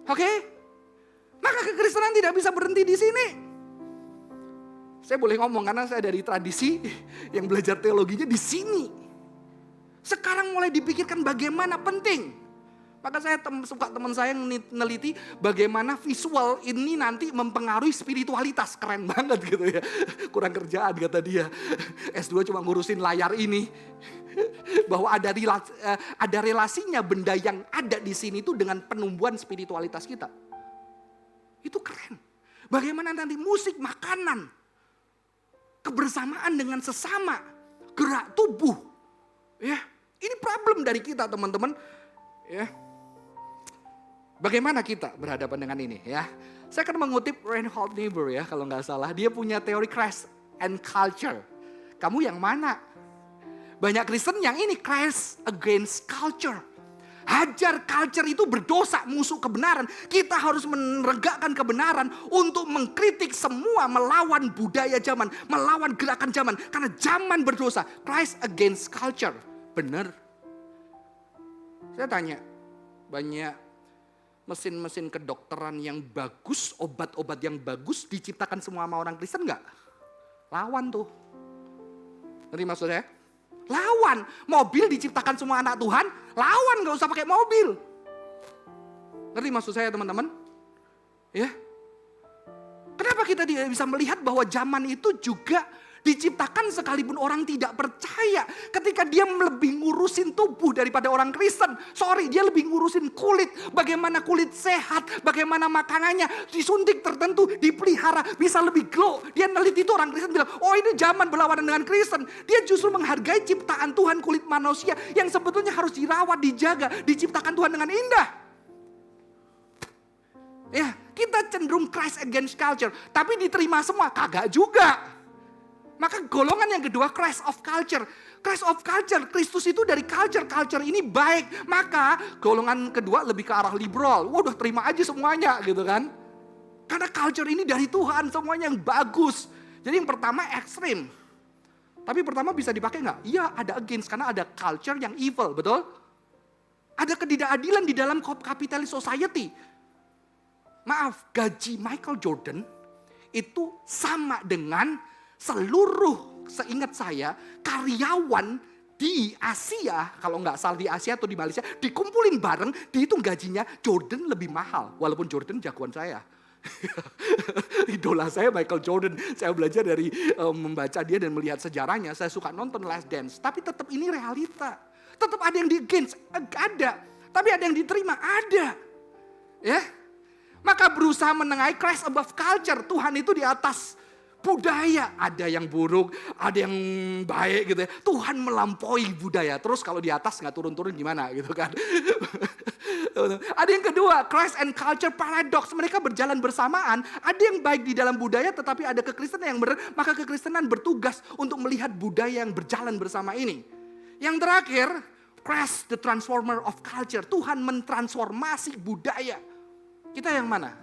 Oke? Maka kekristenan tidak bisa berhenti di sini. Saya boleh ngomong karena saya dari tradisi yang belajar teologinya di sini. Sekarang mulai dipikirkan bagaimana penting. Maka saya suka teman saya yang neliti bagaimana visual ini nanti mempengaruhi spiritualitas. Keren banget gitu ya. Kurang kerjaan kata dia. S2 cuma ngurusin layar ini. Bahwa ada relasinya benda yang ada di sini itu dengan penumbuhan spiritualitas kita. Itu keren. Bagaimana nanti musik, makanan, kebersamaan dengan sesama, gerak tubuh. Ya, ini problem dari kita teman-teman. Ya. Bagaimana kita berhadapan dengan ini ya? Saya akan mengutip Reinhold Niebuhr ya kalau nggak salah. Dia punya teori Christ and culture. Kamu yang mana? Banyak Kristen yang ini Christ against culture. Hajar culture itu berdosa, musuh kebenaran. Kita harus menegakkan kebenaran untuk mengkritik semua melawan budaya zaman, melawan gerakan zaman. Karena zaman berdosa. Christ against culture. Benar. Saya tanya, banyak mesin-mesin kedokteran yang bagus, obat-obat yang bagus diciptakan semua sama orang Kristen enggak? Lawan tuh. Ngerti maksud saya? Lawan. Mobil diciptakan semua anak Tuhan, lawan, gak usah pakai mobil. Ngerti maksud saya teman-teman? Ya. Kenapa kita tidak bisa melihat bahwa zaman itu juga diciptakan sekalipun orang tidak percaya. Ketika dia lebih ngurusin tubuh daripada orang Kristen. Sorry, dia lebih ngurusin kulit. Bagaimana kulit sehat, bagaimana makanannya. Disuntik tertentu, dipelihara, bisa lebih glow. Dia neliti itu orang Kristen bilang, oh ini zaman berlawanan dengan Kristen. Dia justru menghargai ciptaan Tuhan kulit manusia yang sebetulnya harus dirawat, dijaga, diciptakan Tuhan dengan indah. Ya, kita cenderung Christ against culture. Tapi diterima semua, kagak juga. Maka golongan yang kedua Christ of culture. Christ of culture, Kristus itu dari culture. Culture ini baik. Maka golongan kedua lebih ke arah liberal. Wah udah terima aja semuanya gitu kan. Karena culture ini dari Tuhan semuanya yang bagus. Jadi yang pertama ekstrim. Tapi pertama bisa dipakai gak? Iya ada against karena ada culture yang evil, betul? Ada ketidakadilan di dalam capitalist society. Maaf, gaji Michael Jordan itu sama dengan seluruh, seingat saya, karyawan di Asia, kalau nggak salah di Asia atau di Malaysia, dikumpulin bareng, dihitung gajinya Jordan lebih mahal. Walaupun Jordan jagoan saya. Idola saya Michael Jordan. Saya belajar dari membaca dia dan melihat sejarahnya. Saya suka nonton Last Dance. Tapi tetap ini realita. Tetap ada yang di-against, ada. Tapi ada yang diterima, ada. Ya. Maka berusaha menengahi Christ above culture. Tuhan itu di atas budaya. Ada yang buruk, ada yang baik gitu ya. Tuhan melampaui budaya. Terus kalau di atas nggak turun-turun gimana gitu kan. Ada yang kedua, Christ and culture paradox. Mereka berjalan bersamaan. Ada yang baik di dalam budaya tetapi ada kekristenan yang benar. Maka kekristenan bertugas untuk melihat budaya yang berjalan bersama ini. Yang terakhir, Christ the transformer of culture. Tuhan mentransformasi budaya. Kita yang mana?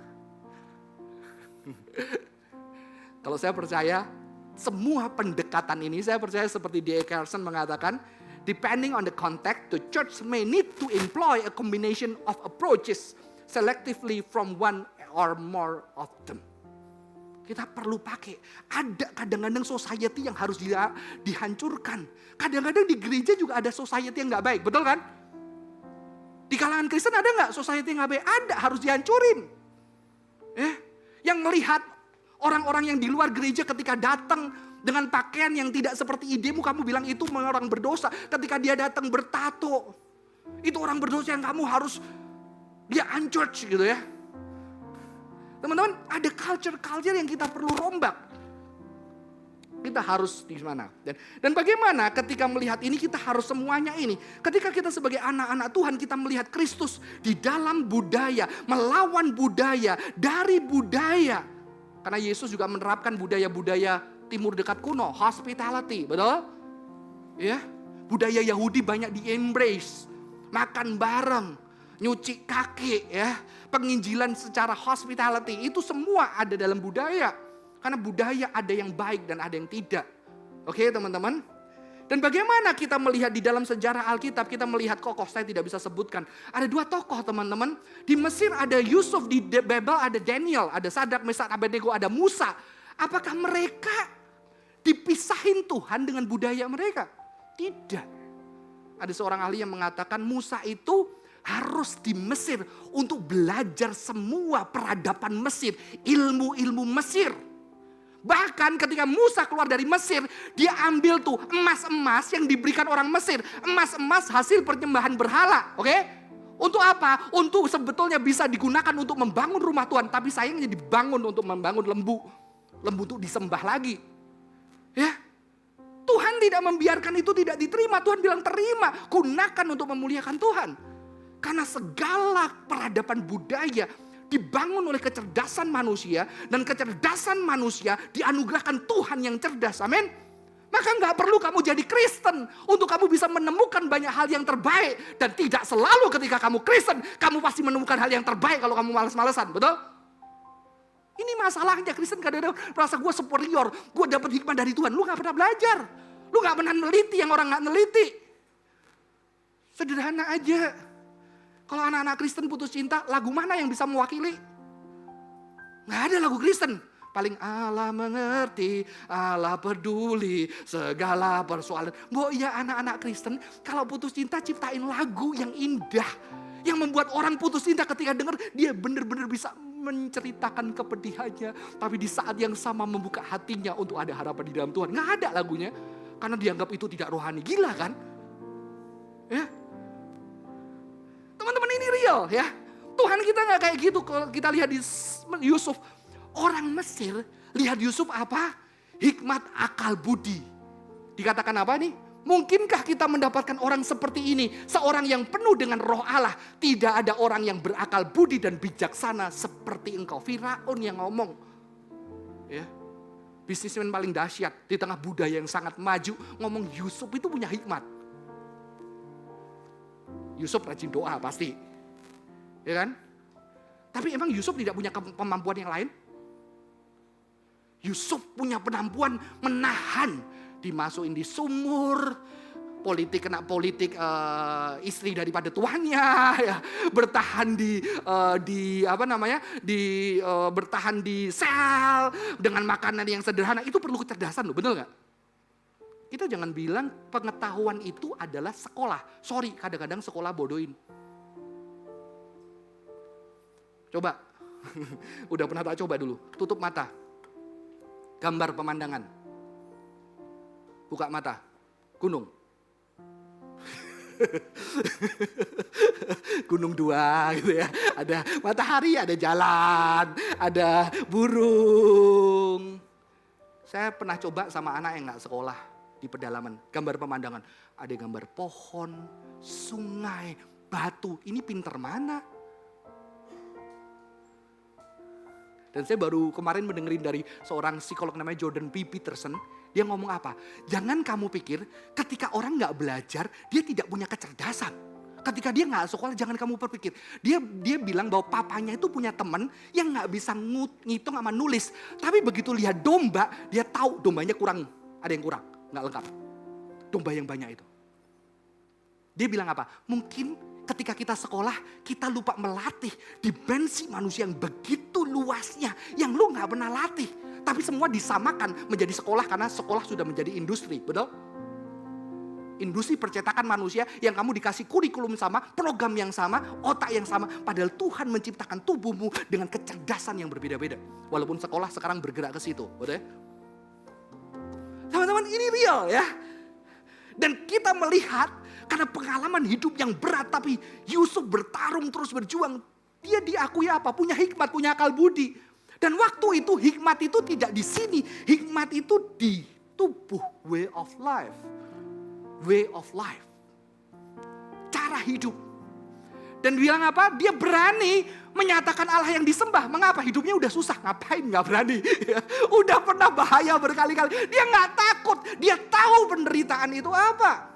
Kalau saya percaya, semua pendekatan ini, saya percaya seperti D.A. Carson mengatakan, depending on the context, the church may need to employ a combination of approaches selectively from one or more of them. Kita perlu pakai. Ada kadang-kadang society yang harus dihancurkan. Kadang-kadang di gereja juga ada society yang gak baik, betul kan? Di kalangan Kristen ada gak society yang gak baik? Ada, harus dihancurin. Yang melihat orang-orang yang di luar gereja ketika datang dengan pakaian yang tidak seperti idemu, kamu bilang itu orang berdosa. Ketika dia datang bertato, itu orang berdosa yang kamu harus dia unchurch gitu ya. Teman-teman, ada culture yang kita perlu rombak. Kita harus di mana? Dan bagaimana ketika melihat ini kita harus semuanya ini. Ketika kita sebagai anak-anak Tuhan kita melihat Kristus di dalam budaya, melawan budaya, dari budaya. Karena Yesus juga menerapkan budaya-budaya timur dekat kuno, hospitality, betul? Ya, budaya Yahudi banyak di-embrace, makan bareng, nyuci kaki, ya, penginjilan secara hospitality, itu semua ada dalam budaya. Karena budaya ada yang baik dan ada yang tidak. Oke teman-teman? Dan bagaimana kita melihat di dalam sejarah Alkitab, kita melihat tokoh, saya tidak bisa sebutkan. Ada 2 tokoh teman-teman. Di Mesir ada Yusuf, di Babel ada Daniel, ada Sadrak, Mesak, Abednego, ada Musa. Apakah mereka dipisahin Tuhan dengan budaya mereka? Tidak. Ada seorang ahli yang mengatakan Musa itu harus di Mesir untuk belajar semua peradaban Mesir, ilmu-ilmu Mesir. Bahkan ketika Musa keluar dari Mesir, dia ambil tuh emas-emas yang diberikan orang Mesir. Emas-emas hasil penyembahan berhala, oke? Untuk apa? Untuk sebetulnya bisa digunakan untuk membangun rumah Tuhan. Tapi sayangnya dibangun untuk membangun lembu. Lembu itu disembah lagi. Ya, Tuhan tidak membiarkan itu tidak diterima. Tuhan bilang terima, gunakan untuk memuliakan Tuhan. Karena segala peradaban budaya dibangun oleh kecerdasan manusia, dan kecerdasan manusia dianugerahkan Tuhan yang cerdas. Amin. Maka nggak perlu kamu jadi Kristen untuk kamu bisa menemukan banyak hal yang terbaik. Dan tidak selalu ketika kamu Kristen, kamu pasti menemukan hal yang terbaik kalau kamu malas-malasan, betul? Ini masalahnya Kristen kadang-kadang merasa gue superior, gue dapat hikmah dari Tuhan. Lu nggak pernah belajar, lu nggak pernah neliti yang orang nggak neliti. Sederhana aja. Kalau anak-anak Kristen putus cinta, lagu mana yang bisa mewakili? Nggak ada lagu Kristen. Paling Allah mengerti, Allah peduli, segala persoalan. Ya anak-anak Kristen, kalau putus cinta ciptain lagu yang indah. Yang membuat orang putus cinta ketika dengar, dia benar-benar bisa menceritakan kepedihannya. Tapi di saat yang sama membuka hatinya untuk ada harapan di dalam Tuhan. Nggak ada lagunya. Karena dianggap itu tidak rohani. Gila kan? Ya. Teman-teman ini real ya. Tuhan kita gak kayak gitu. Kalau kita lihat di Yusuf. Orang Mesir lihat Yusuf apa? Hikmat akal budi. Dikatakan apa nih? Mungkinkah kita mendapatkan orang seperti ini? Seorang yang penuh dengan roh Allah. Tidak ada orang yang berakal budi dan bijaksana seperti engkau. Firaun yang ngomong. Ya. Bisnismen paling dahsyat. Di tengah budaya yang sangat maju. Ngomong Yusuf itu punya hikmat. Yusuf rajin doa pasti. Ya kan? Tapi emang Yusuf tidak punya kemampuan yang lain? Yusuf punya kemampuan menahan. Dimasukin di sumur. kena politik istri daripada tuannya, ya, bertahan bertahan di sel dengan makanan yang sederhana. Itu perlu kecerdasan loh, betul nggak? Kita jangan bilang pengetahuan itu adalah sekolah. Sorry, kadang-kadang sekolah bodohin. Coba, udah pernah tak coba dulu? Tutup mata, gambar pemandangan, buka mata, gunung. Gunung 2 gitu ya. Ada matahari, ada jalan, ada burung. Saya pernah coba sama anak yang gak sekolah di pedalaman. Gambar pemandangan. Ada gambar pohon, sungai, batu. Ini pinter mana? Dan saya baru kemarin mendengarin dari seorang psikolog namanya Jordan B. Peterson. Dia ngomong apa? Jangan kamu pikir ketika orang gak belajar, dia tidak punya kecerdasan. Ketika dia gak sekolah, jangan kamu berpikir. Dia bilang bahwa papanya itu punya teman yang gak bisa ngitung sama nulis. Tapi begitu lihat domba, dia tahu dombanya kurang. Ada yang kurang, gak lengkap. Domba yang banyak itu. Dia bilang apa? Mungkin ketika kita sekolah, kita lupa melatih dimensi manusia yang begitu luasnya, yang lu gak pernah latih. Tapi semua disamakan menjadi sekolah karena sekolah sudah menjadi industri, betul? Industri percetakan manusia yang kamu dikasih kurikulum sama, program yang sama, otak yang sama. Padahal Tuhan menciptakan tubuhmu dengan kecerdasan yang berbeda-beda. Walaupun sekolah sekarang bergerak ke situ, betul ya? Teman-teman, ini real ya. Dan kita melihat karena pengalaman hidup yang berat, tapi Yusuf bertarung terus berjuang. Dia diakui apa? Punya hikmat, punya akal budi. Dan waktu itu hikmat itu tidak di sini. Hikmat itu di tubuh, way of life. Way of life. Cara hidup. Dan bilang apa? Dia berani menyatakan Allah yang disembah. Mengapa? Hidupnya udah susah. Ngapain gak berani? Udah pernah bahaya berkali-kali. Dia gak takut. Dia tahu penderitaan itu apa.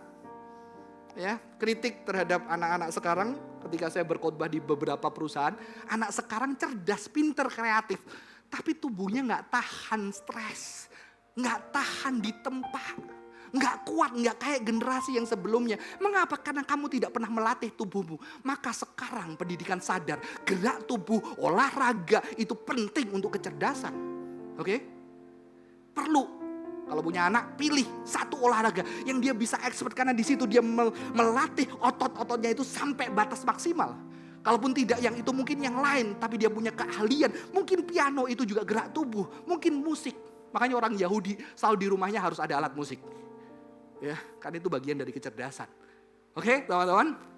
Ya, kritik terhadap anak-anak sekarang ketika saya berkhotbah di beberapa perusahaan, anak sekarang cerdas, pinter, kreatif, tapi tubuhnya nggak tahan stres, nggak tahan ditempa, nggak kuat, nggak kayak generasi yang sebelumnya. Mengapa? Karena kamu tidak pernah melatih tubuhmu. Maka sekarang pendidikan sadar, gerak tubuh, olahraga itu penting untuk kecerdasan. Oke? Perlu. Kalau punya anak, pilih satu olahraga yang dia bisa expert karena di situ dia melatih otot-ototnya itu sampai batas maksimal. Kalaupun tidak yang itu mungkin yang lain, tapi dia punya keahlian. Mungkin piano itu juga gerak tubuh, mungkin musik. Makanya orang Yahudi selalu di rumahnya harus ada alat musik. Ya, karena itu bagian dari kecerdasan. Oke, teman-teman.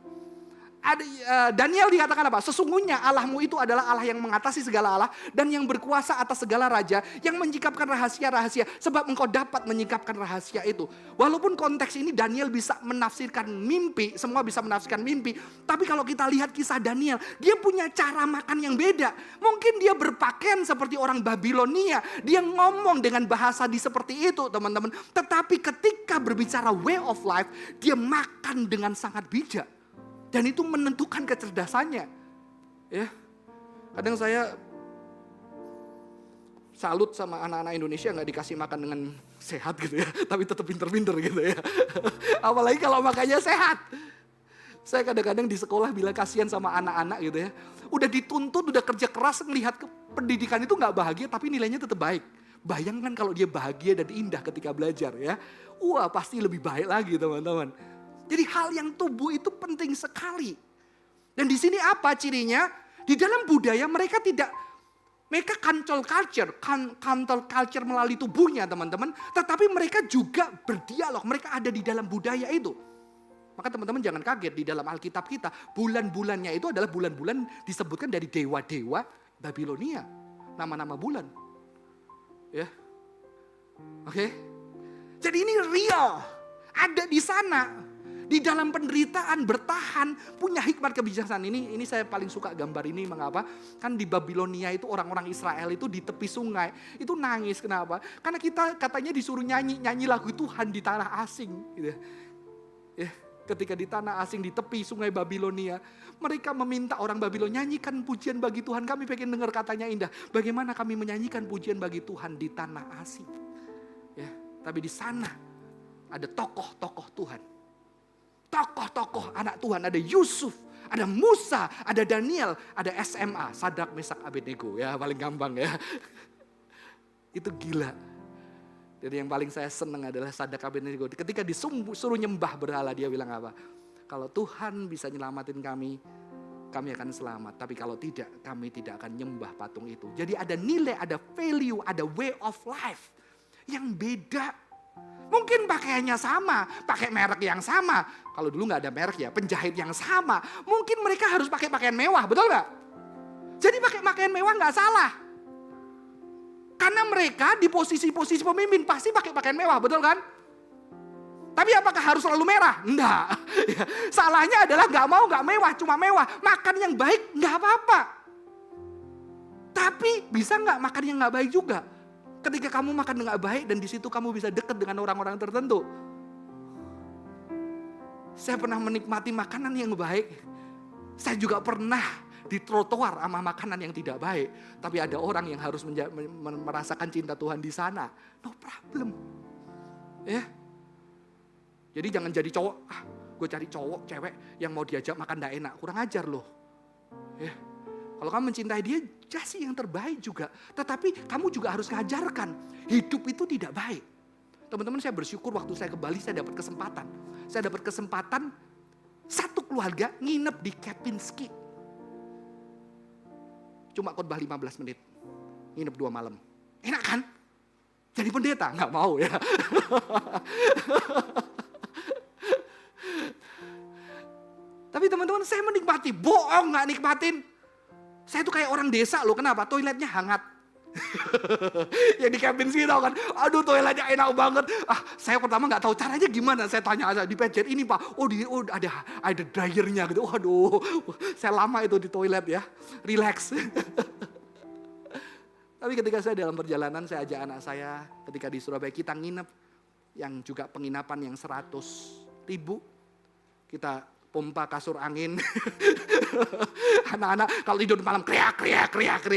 Daniel dikatakan apa? Sesungguhnya Allahmu itu adalah Allah yang mengatasi segala Allah dan yang berkuasa atas segala raja, yang menyingkapkan rahasia-rahasia, sebab engkau dapat menyingkapkan rahasia itu. Walaupun konteks ini Daniel bisa menafsirkan mimpi, semua bisa menafsirkan mimpi, tapi kalau kita lihat kisah Daniel, dia punya cara makan yang beda. Mungkin dia berpakaian seperti orang Babilonia, dia ngomong dengan bahasa seperti itu, teman-teman. Tetapi ketika berbicara way of life, dia makan dengan sangat bijak. Dan itu menentukan kecerdasannya. Ya. Kadang saya salut sama anak-anak Indonesia nggak dikasih makan dengan sehat gitu ya. Tapi tetap pinter-pinter gitu ya. Apalagi kalau makannya sehat. Saya kadang-kadang di sekolah bilang kasihan sama anak-anak gitu ya. Udah dituntut, udah kerja keras, ngelihat pendidikan itu nggak bahagia tapi nilainya tetap baik. Bayangkan kalau dia bahagia dan indah ketika belajar ya. Wah pasti lebih baik lagi teman-teman. Jadi hal yang tubuh itu penting sekali. Dan di sini apa cirinya? Di dalam budaya mereka cancel culture melalui tubuhnya teman-teman. Tetapi mereka juga berdialog, mereka ada di dalam budaya itu. Maka teman-teman jangan kaget di dalam Alkitab kita. Bulan-bulannya itu adalah bulan-bulan disebutkan dari dewa-dewa Babilonia. Nama-nama bulan. Ya, oke. Jadi ini real. Ada di sana. Di dalam penderitaan bertahan punya hikmat kebijaksanaan. Ini saya paling suka gambar ini. Mengapa? Kan di Babilonia itu orang-orang Israel itu di tepi sungai itu nangis. Kenapa? Karena kita katanya disuruh nyanyi lagu Tuhan di tanah asing. Gitu. Ya, ketika di tanah asing di tepi sungai Babilonia, mereka meminta orang Babilonia nyanyikan pujian bagi Tuhan. Kami pengen dengar katanya indah. Bagaimana kami menyanyikan pujian bagi Tuhan di tanah asing? Ya, tapi di sana ada tokoh-tokoh Tuhan. tokoh-tokoh anak Tuhan. Ada Yusuf, ada Musa, ada Daniel, ada SMA, Sadrak, Mesak, Abednego. Ya paling gampang ya. Itu gila. Jadi yang paling saya senang adalah Sadrak, Abednego. Ketika disuruh nyembah berhala, dia bilang apa? Kalau Tuhan bisa nyelamatin kami akan selamat. Tapi kalau tidak, kami tidak akan nyembah patung itu. Jadi ada nilai, ada value, ada way of life yang beda. Mungkin pakaiannya sama, pakai merek yang sama. Kalau dulu nggak ada merek ya, penjahit yang sama. Mungkin mereka harus pakai pakaian mewah, betul nggak? Jadi pakai pakaian mewah nggak salah. Karena mereka di posisi-posisi pemimpin pasti pakai pakaian mewah, betul kan? Tapi apakah harus selalu merah? Enggak. Salahnya adalah nggak mewah, cuma mewah. Makan yang baik nggak apa-apa. Tapi bisa nggak makan yang nggak baik juga? Ketika kamu makan dengan baik dan di situ kamu bisa dekat dengan orang-orang tertentu. Saya pernah menikmati makanan yang baik. Saya juga pernah di trotoar sama makanan yang tidak baik. Tapi ada orang yang harus merasakan cinta Tuhan di sana. No problem. Ya. Jadi jangan jadi cowok. Gue cari cowok, cewek yang mau diajak makan gak enak. Kurang ajar loh. Ya. Kalau kamu mencintai dia, kasih yang terbaik juga. Tetapi kamu juga harus ngajarkan. Hidup itu tidak baik. Teman-teman, saya bersyukur waktu saya ke Bali, saya dapat kesempatan. Saya dapat kesempatan satu keluarga nginep di Kempinski. Cuma khotbah 15 menit. Nginep 2 malam. Enak kan? Jadi pendeta? Nggak mau ya. Tapi teman-teman, saya menikmati. Bohong nggak nikmatin. Saya tuh kayak orang desa loh, kenapa? Toiletnya hangat. Yang di Kempinski tau kan, aduh toiletnya enak banget. Saya pertama nggak tahu caranya gimana. Saya tanya aja di pencet ini Pak, ada dryernya gitu. Waduh, saya lama itu di toilet ya, relax. Tapi ketika saya dalam perjalanan, saya ajak anak saya ketika di Surabaya kita nginep, yang juga penginapan yang 100.000, kita pompa kasur angin. Anak-anak kalau tidur malam kriak.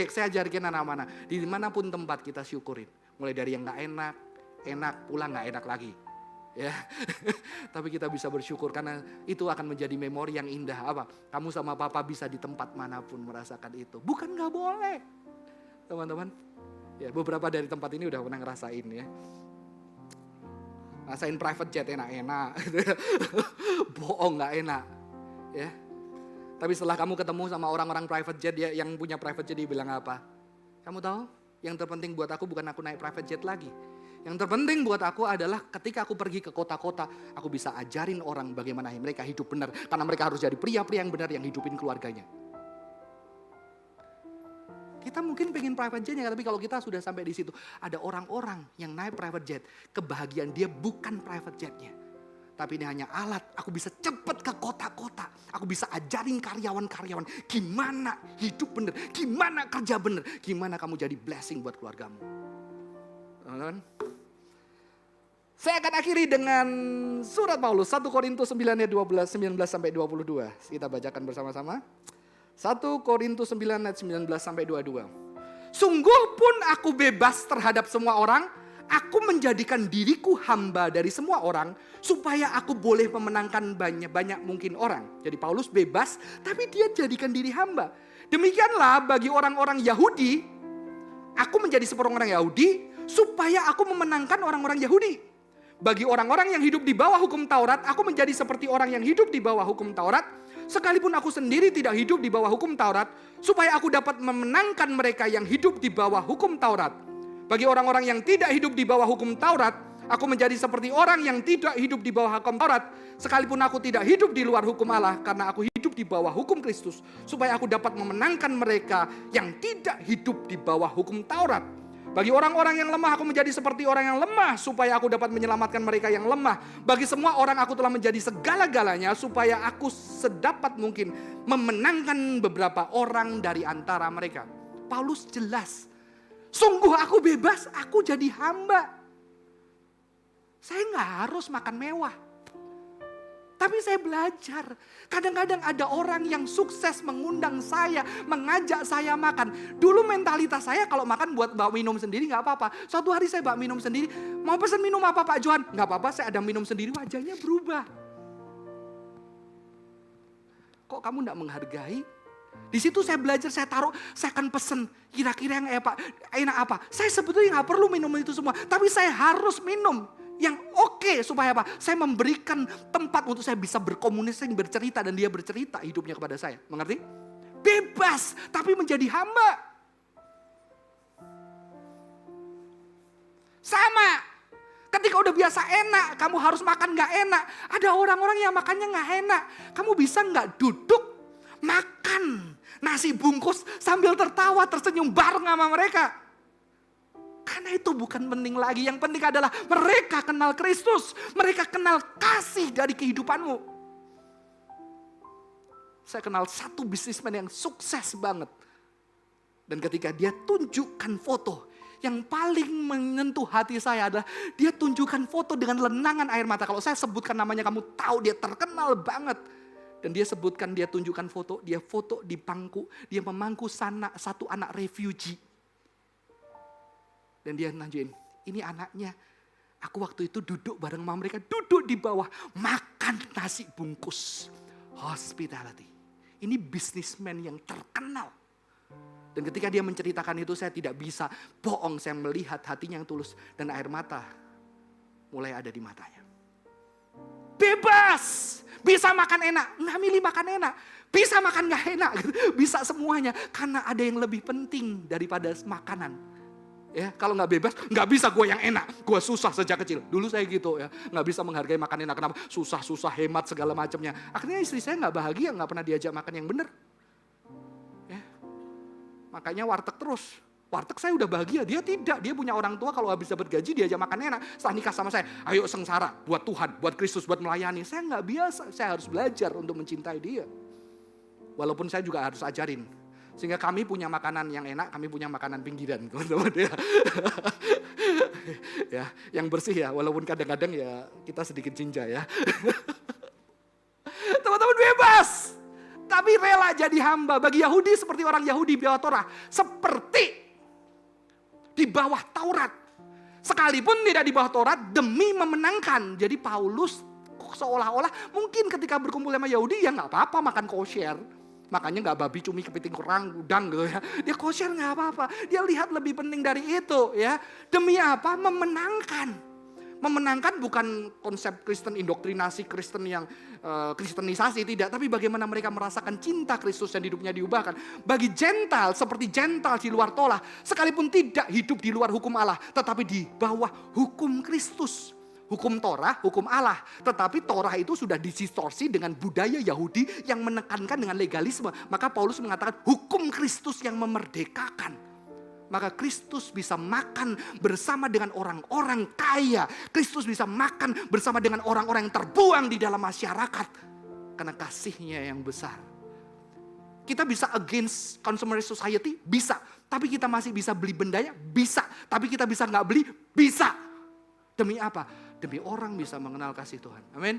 Saya ajarkan anak-anak. Di manapun tempat kita syukurin. Mulai dari yang gak enak, pulang gak enak lagi. Ya, tapi kita bisa bersyukur karena itu akan menjadi memori yang indah. Apa? Kamu sama papa bisa di tempat manapun merasakan itu. Bukan gak boleh. Teman-teman. Ya, beberapa dari tempat ini udah pernah ngerasain ya. Rasain private jet enak-enak. Bohong gak enak. Ya. Tapi setelah kamu ketemu sama orang-orang private jet, dia yang punya private jet, dia bilang apa? Kamu tahu? Yang terpenting buat aku bukan aku naik private jet lagi. Yang terpenting buat aku adalah ketika aku pergi ke kota-kota, aku bisa ajarin orang bagaimana mereka hidup benar. Karena mereka harus jadi pria-pria yang benar yang hidupin keluarganya. Kita mungkin pengen private jetnya, tapi kalau kita sudah sampai di situ, ada orang-orang yang naik private jet, kebahagiaan dia bukan private jetnya, tapi ini hanya alat. Aku bisa cepat ke kota-kota, aku bisa ajarin karyawan-karyawan gimana hidup benar, gimana kerja benar, gimana kamu jadi blessing buat keluargamu. Teman-teman, saya akan akhiri dengan surat Paulus 1 Korintus 9 ayat 19 sampai 22. Kita bacakan bersama-sama. 1 Korintus 9 ayat 19 sampai 22. Sungguh pun aku bebas terhadap semua orang, aku menjadikan diriku hamba dari semua orang, supaya aku boleh memenangkan banyak mungkin orang. Jadi Paulus bebas, tapi dia jadikan diri hamba. Demikianlah bagi orang-orang Yahudi, aku menjadi seperti orang Yahudi, supaya aku memenangkan orang-orang Yahudi. Bagi orang-orang yang hidup di bawah hukum Taurat, aku menjadi seperti orang yang hidup di bawah hukum Taurat. Sekalipun aku sendiri tidak hidup di bawah hukum Taurat, supaya aku dapat memenangkan mereka yang hidup di bawah hukum Taurat. Bagi orang-orang yang tidak hidup di bawah hukum Taurat, aku menjadi seperti orang yang tidak hidup di bawah hukum Taurat. Sekalipun aku tidak hidup di luar hukum Allah, karena aku hidup di bawah hukum Kristus, supaya aku dapat memenangkan mereka yang tidak hidup di bawah hukum Taurat. Bagi orang-orang yang lemah, aku menjadi seperti orang yang lemah, supaya aku dapat menyelamatkan mereka yang lemah. Bagi semua orang aku telah menjadi segala-galanya, supaya aku sedapat mungkin memenangkan beberapa orang dari antara mereka. Paulus jelas, sungguh aku bebas, aku jadi hamba. Saya gak harus makan mewah. Tapi saya belajar, kadang-kadang ada orang yang sukses mengundang saya, mengajak saya makan. Dulu mentalitas saya kalau makan buat bawa minum sendiri gak apa-apa. Suatu hari saya bawa minum sendiri, mau pesan minum apa Pak Johan? Gak apa-apa, saya ada minum sendiri, wajahnya berubah. kok kamu enggak menghargai? Di situ saya belajar, saya taruh, saya akan pesen kira-kira yang enak apa. Saya sebetulnya nggak perlu minum itu semua, tapi saya harus minum yang oke supaya apa? Saya memberikan tempat untuk saya bisa berkomunikasi, bercerita, dan dia bercerita hidupnya kepada saya. Mengerti? Bebas, tapi menjadi hamba. Sama. Ketika udah biasa enak, kamu harus makan nggak enak. Ada orang-orang yang makannya nggak enak. Kamu bisa nggak duduk makan nasi bungkus sambil tertawa, tersenyum bareng sama mereka? Karena itu bukan penting lagi. Yang penting adalah mereka kenal Kristus. Mereka kenal kasih dari kehidupanmu. Saya kenal satu bisnismen yang sukses banget. Dan ketika dia tunjukkan foto, yang paling menyentuh hati saya adalah dia tunjukkan foto dengan lenangan air mata. Kalau saya sebutkan namanya kamu tahu dia terkenal banget. Dan dia sebutkan, dia tunjukkan foto, dia foto di pangku, dia memangku satu anak refugee. Dan dia nanjuin, ini anaknya. Aku waktu itu duduk bareng sama mereka, duduk di bawah, makan nasi bungkus. Hospitality. Ini bisnismen yang terkenal. Dan ketika dia menceritakan itu, saya tidak bisa bohong, saya melihat hatinya yang tulus. Dan air mata mulai ada di matanya. Bebas, bisa makan enak, nggak milih makan enak. Bisa makan nggak enak, bisa semuanya. Karena ada yang lebih penting daripada makanan. Ya, kalau nggak bebas, nggak bisa gue yang enak. Gue susah sejak kecil. Dulu saya gitu ya, nggak bisa menghargai makan enak. Kenapa? Susah-susah, hemat segala macamnya. Akhirnya istri saya nggak bahagia, nggak pernah diajak makan yang benar. Ya, makanya warteg terus. Warteg saya udah bahagia, dia tidak. Dia punya orang tua kalau habis dapat gaji diajak makan enak. Setelah nikah sama saya, ayo sengsara buat Tuhan, buat Kristus, buat melayani. Saya nggak biasa, saya harus belajar untuk mencintai dia. Walaupun saya juga harus ajarin. Sehingga kami punya makanan yang enak, kami punya makanan pinggiran. Teman-teman ya. Ya, yang bersih ya, walaupun kadang-kadang ya kita sedikit jinja ya. Teman-teman bebas. Tapi rela jadi hamba. Bagi Yahudi seperti orang Yahudi di bawah Torah. Seperti di bawah Taurat. Sekalipun tidak di bawah Taurat demi memenangkan. Jadi Paulus seolah-olah mungkin ketika berkumpul sama Yahudi ya gak apa-apa makan kosher. Makanya gak babi, cumi, kepiting, kerang, udang gitu ya. Dia kosher gak apa-apa. Dia lihat lebih penting dari itu ya. Demi apa? Memenangkan. Memenangkan bukan konsep Kristen indoktrinasi, Kristen yang kristenisasi, tidak. Tapi bagaimana mereka merasakan cinta Kristus dan hidupnya diubahkan. Bagi Gentile, seperti Gentile di luar Torah, sekalipun tidak hidup di luar hukum Allah, tetapi di bawah hukum Kristus. Hukum Torah, hukum Allah. Tetapi Torah itu sudah distorsi dengan budaya Yahudi yang menekankan dengan legalisme. Maka Paulus mengatakan hukum Kristus yang memerdekakan. Maka Kristus bisa makan bersama dengan orang-orang kaya. Kristus bisa makan bersama dengan orang-orang yang terbuang di dalam masyarakat. Karena kasihnya yang besar. Kita bisa against consumerist society? Bisa. Tapi kita masih bisa beli bendanya? Bisa. Tapi kita bisa nggak beli? Bisa. Demi apa? Demi orang bisa mengenal kasih Tuhan. Amin.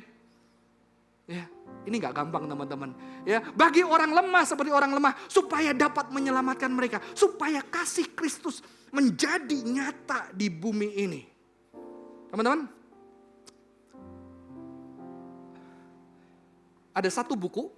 Ya, ini nggak gampang teman-teman. Ya, bagi orang lemah seperti orang lemah supaya dapat menyelamatkan mereka, supaya kasih Kristus menjadi nyata di bumi ini. Teman-teman, ada satu buku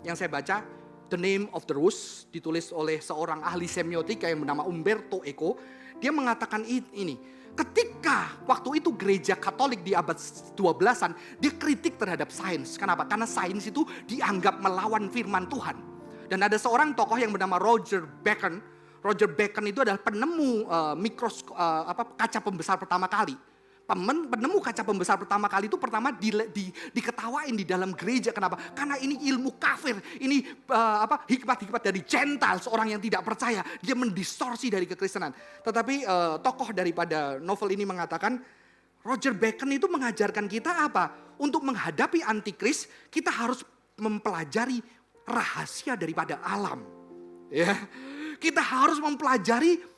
yang saya baca, The Name of the Rose, ditulis oleh seorang ahli semiotika yang bernama Umberto Eco. Dia mengatakan ini. Ketika waktu itu gereja Katolik di abad 12-an, dia kritik terhadap sains. Kenapa? Karena sains itu dianggap melawan firman Tuhan. Dan ada seorang tokoh yang bernama Roger Bacon. Roger Bacon itu adalah penemu kaca pembesar pertama kali. Penemu kaca pembesar pertama kali itu pertama diketawain di dalam gereja. Kenapa? Karena ini ilmu kafir, ini hikmat-hikmat dari Gentile, seorang yang tidak percaya. Dia mendistorsi dari kekristenan. Tetapi tokoh daripada novel ini mengatakan, Roger Bacon itu mengajarkan kita apa? Untuk menghadapi antikris, kita harus mempelajari rahasia daripada alam. Ya, kita harus mempelajari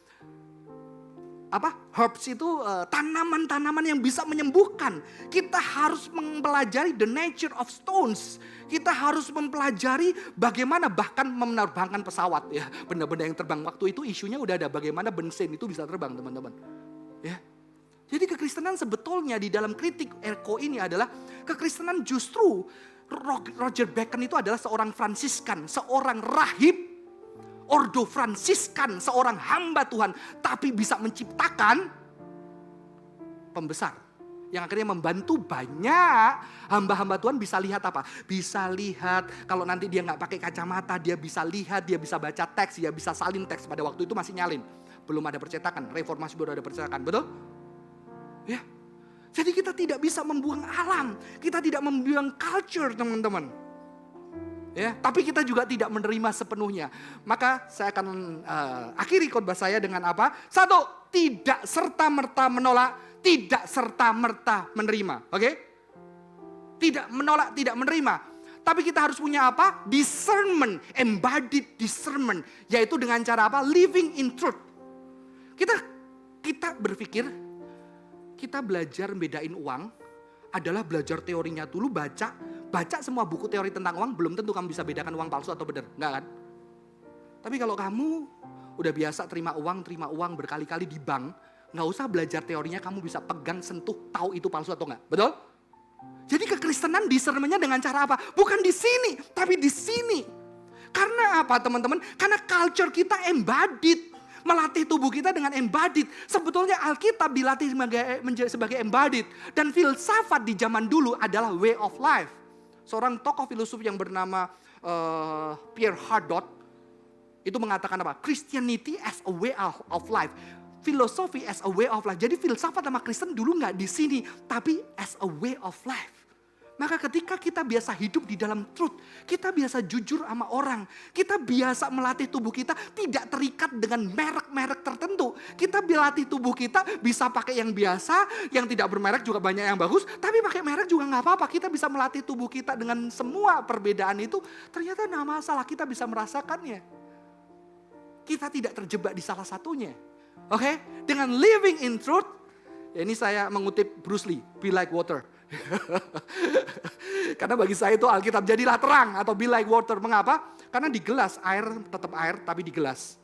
herbs itu tanaman-tanaman yang bisa menyembuhkan. Kita harus mempelajari the nature of stones. Kita harus mempelajari bagaimana bahkan menerbangkan pesawat ya, benda-benda yang terbang. Waktu itu isunya udah ada bagaimana bensin itu bisa terbang, teman-teman. Ya. Jadi kekristenan sebetulnya di dalam kritik Erko ini adalah kekristenan justru Roger Bacon itu adalah seorang Fransiskan, seorang rahib, ordo Fransiskan, seorang hamba Tuhan, tapi bisa menciptakan pembesar yang akhirnya membantu banyak hamba-hamba Tuhan bisa lihat apa? Bisa lihat kalau nanti dia nggak pakai kacamata, dia bisa lihat, dia bisa baca teks, dia bisa salin teks. Pada waktu itu masih nyalin, belum ada percetakan, reformasi baru ada percetakan, betul? Ya. Jadi kita tidak bisa membuang alam, kita tidak membuang culture, teman-teman. Ya, tapi kita juga tidak menerima sepenuhnya. Maka saya akan akhiri khotbah saya dengan apa? 1, tidak serta-merta menolak, tidak serta-merta menerima. Oke? Tidak menolak, tidak menerima. Tapi kita harus punya apa? Discernment, embodied discernment. Yaitu dengan cara apa? Living in truth. Kita berpikir, kita belajar bedain uang adalah belajar teorinya dulu, baca semua buku teori tentang uang, belum tentu kamu bisa bedakan uang palsu atau benar, enggak kan? Tapi kalau kamu udah biasa terima uang berkali-kali di bank, nggak usah belajar teorinya, kamu bisa pegang, sentuh, tahu itu palsu atau enggak, betul? Jadi kekristenan discernmentnya dengan cara apa? Bukan di sini, tapi di sini. Karena apa teman-teman? Karena culture kita embodied. Melatih tubuh kita dengan embodied. Sebetulnya Alkitab dilatih sebagai embodied. Dan filsafat di zaman dulu adalah way of life. Seorang tokoh filosof yang bernama Pierre Hadot itu mengatakan apa? Christianity as a way of life. Filosofi as a way of life. Jadi filsafat sama Kristen dulu nggak di sini, tapi as a way of life. Maka ketika kita biasa hidup di dalam truth, kita biasa jujur sama orang, kita biasa melatih tubuh kita tidak terikat dengan merek-merek tertentu. Kita melatih tubuh kita bisa pakai yang biasa, yang tidak bermerek juga banyak yang bagus, tapi pakai merek juga nggak apa-apa. Kita bisa melatih tubuh kita dengan semua perbedaan itu, ternyata nggak masalah, kita bisa merasakannya. Kita tidak terjebak di salah satunya. Oke? Dengan living in truth, ya ini saya mengutip Bruce Lee, be like water. Karena bagi saya itu Alkitab, jadilah terang atau be like water. Mengapa? Karena di gelas air tetap air, tapi di gelas.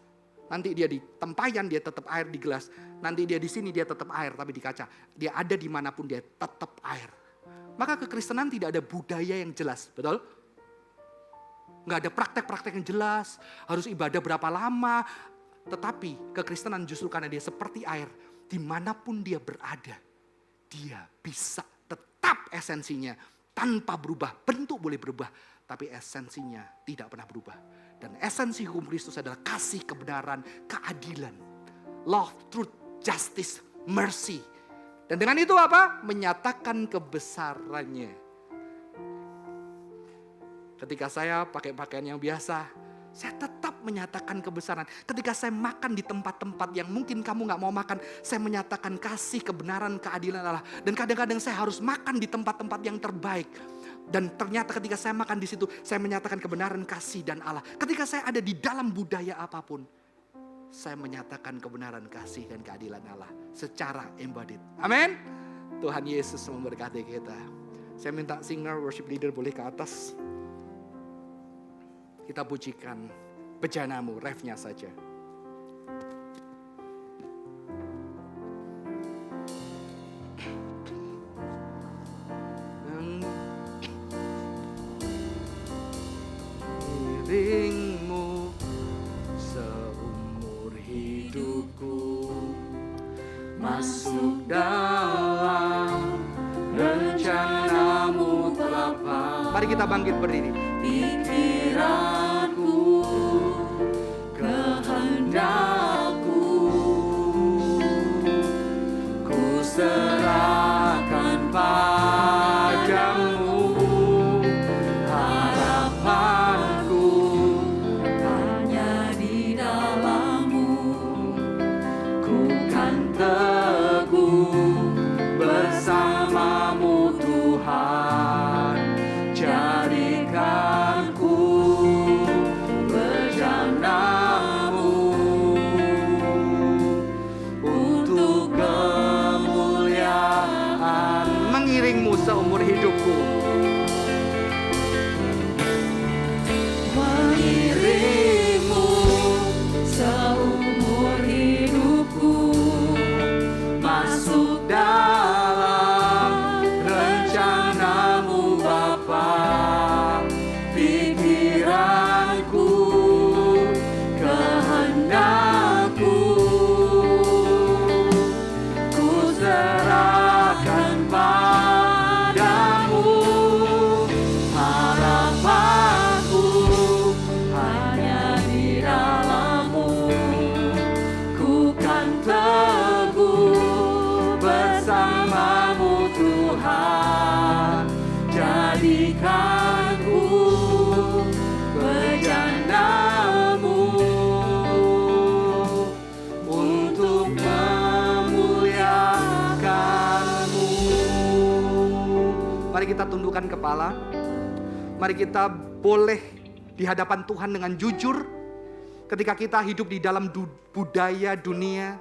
Nanti dia di tempayan dia tetap air di gelas. Nanti dia di sini dia tetap air, tapi di kaca. Dia ada dimanapun dia tetap air. Maka kekristenan tidak ada budaya yang jelas, betul? Nggak ada praktek-praktek yang jelas. Harus ibadah berapa lama. Tetapi kekristenan justru karena dia seperti air, dimanapun dia berada, dia bisa tetap esensinya tanpa berubah. Bentuk boleh berubah, tapi esensinya tidak pernah berubah. Dan esensi hukum Kristus adalah kasih, kebenaran, keadilan, love, truth, justice, mercy. Dan dengan itu apa? Menyatakan kebesarannya. Ketika saya pakai pakaian yang biasa, saya tetap menyatakan kebesaran. Ketika saya makan di tempat-tempat yang mungkin kamu gak mau makan, saya menyatakan kasih, kebenaran, keadilan Allah. Dan kadang-kadang saya harus makan di tempat-tempat yang terbaik. Dan ternyata ketika saya makan di situ, saya menyatakan kebenaran, kasih, dan Allah. Ketika saya ada di dalam budaya apapun, saya menyatakan kebenaran, kasih, dan keadilan Allah secara embodied. Amin. Tuhan Yesus memberkati kita. Saya minta singer, worship leader boleh ke atas. Kita pujikan bejanamu, refnya saja. Iringmu seumur hidupku, masuk dalam rencanamu Bapa. Mari kita bangkit berdiri. Pikiranku, kehendakku, ku serahkan padamu. Harapanku hanya di dalam-Mu, ku kan teguh bersama-Mu Tuhan. Jadikan ku tundukkan kepala. Mari kita boleh di hadapan Tuhan dengan jujur. Ketika kita hidup di dalam budaya dunia,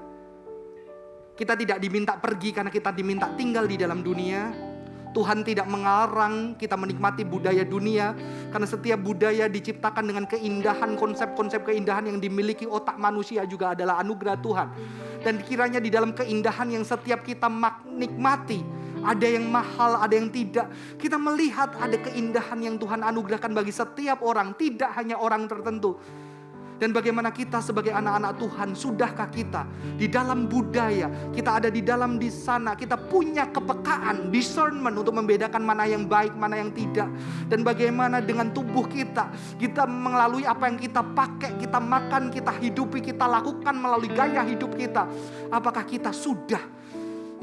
kita tidak diminta pergi karena kita diminta tinggal di dalam dunia. Tuhan tidak mengarang kita menikmati budaya dunia, karena setiap budaya diciptakan dengan keindahan, konsep-konsep keindahan yang dimiliki otak manusia juga adalah anugerah Tuhan. Dan kiranya di dalam keindahan yang setiap kita nikmati, ada yang mahal, ada yang tidak. Kita melihat ada keindahan yang Tuhan anugerahkan bagi setiap orang, tidak hanya orang tertentu. Dan bagaimana kita sebagai anak-anak Tuhan, sudahkah kita di dalam budaya, kita ada di sana, kita punya kepekaan, discernment untuk membedakan mana yang baik, mana yang tidak. Dan bagaimana dengan tubuh kita melalui apa yang kita pakai, kita makan, kita hidupi, kita lakukan melalui gaya hidup kita. Apakah kita sudah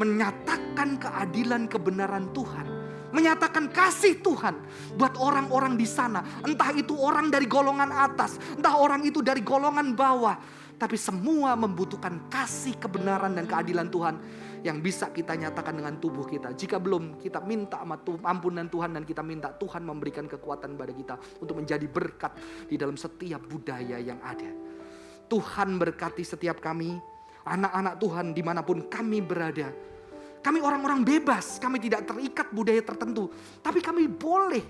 menyatakan keadilan kebenaran Tuhan? Menyatakan kasih Tuhan buat orang-orang di sana. Entah itu orang dari golongan atas, entah orang itu dari golongan bawah. Tapi semua membutuhkan kasih, kebenaran, dan keadilan Tuhan yang bisa kita nyatakan dengan tubuh kita. Jika belum, kita minta ampunan Tuhan dan kita minta Tuhan memberikan kekuatan pada kita untuk menjadi berkat di dalam setiap budaya yang ada. Tuhan berkati setiap kami, anak-anak Tuhan dimanapun kami berada. Kami orang-orang bebas, kami tidak terikat budaya tertentu. Tapi kami boleh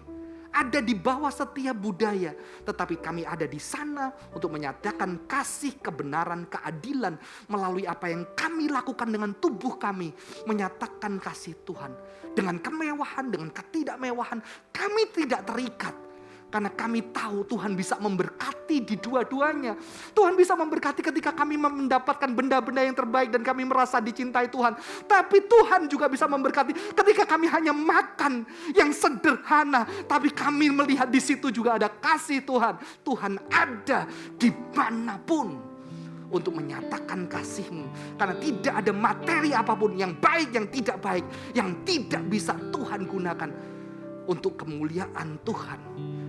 ada di bawah setiap budaya. Tetapi kami ada di sana untuk menyatakan kasih, kebenaran, keadilan. Melalui apa yang kami lakukan dengan tubuh kami. Menyatakan kasih Tuhan. Dengan kemewahan, dengan ketidakmewahan. Kami tidak terikat. Karena kami tahu Tuhan bisa memberkati di dua-duanya. Tuhan bisa memberkati ketika kami mendapatkan benda-benda yang terbaik dan kami merasa dicintai Tuhan. Tapi Tuhan juga bisa memberkati ketika kami hanya makan yang sederhana. Tapi kami melihat di situ juga ada kasih Tuhan. Tuhan ada dimanapun untuk menyatakan kasih-Mu. Karena tidak ada materi apapun yang baik, yang tidak baik, yang tidak bisa Tuhan gunakan untuk kemuliaan Tuhan.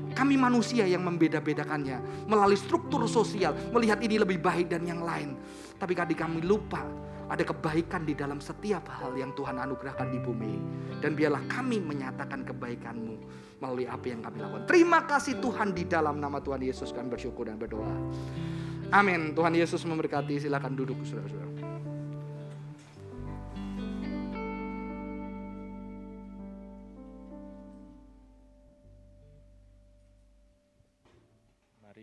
Kami manusia yang membeda-bedakannya melalui struktur sosial, melihat ini lebih baik dan yang lain. Tapi kadang kami lupa ada kebaikan di dalam setiap hal yang Tuhan anugerahkan di bumi. Dan biarlah kami menyatakan kebaikan-Mu melalui apa yang kami lakukan. Terima kasih Tuhan, di dalam nama Tuhan Yesus kami bersyukur dan berdoa. Amin. Tuhan Yesus memberkati. Silakan duduk saudara-saudara.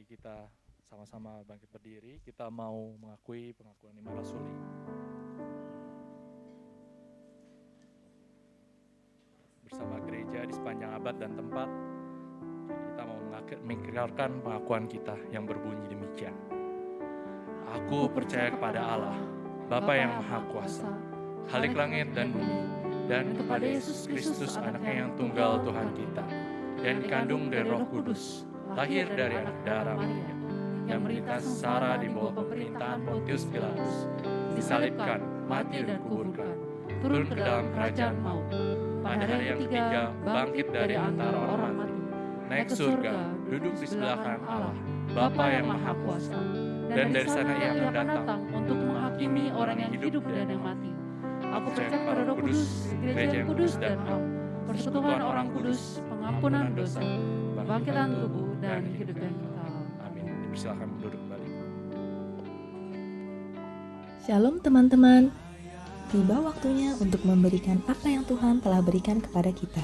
Kita sama-sama bangkit berdiri, kita mau mengakui pengakuan iman rasuli. Bersama gereja di sepanjang abad dan tempat, kita mau mengikrarkan pengakuan kita yang berbunyi demikian. Aku percaya kepada Allah, Bapa yang Maha Kuasa, Khalik langit dan bumi, dan kepada Yesus Kristus anaknya yang tunggal Tuhan kita, yang dikandung dari Roh Kudus, lahir dari anak darah Maria, yang menderita sengsara di bawah pemerintahan Pontius Pilatus, disalibkan, mati dan kuburkan, turun ke dalam kerajaan maut, pada hari yang ketiga bangkit dari antara orang mati, naik surga, duduk di sebelah kanan Allah, Bapa yang Maha Kuasa, dan dari sana Ia akan datang untuk menghakimi orang yang hidup dan yang mati. Aku percaya kepada Roh Kudus, gereja yang kudus dan am, persekutuan orang kudus, pengampunan dosa, kebangkitan tubuh dan hidup yang kekal. Amin. Dipersilakan duduk kembali. Shalom teman-teman. Tiba waktunya untuk memberikan apa yang Tuhan telah berikan kepada kita.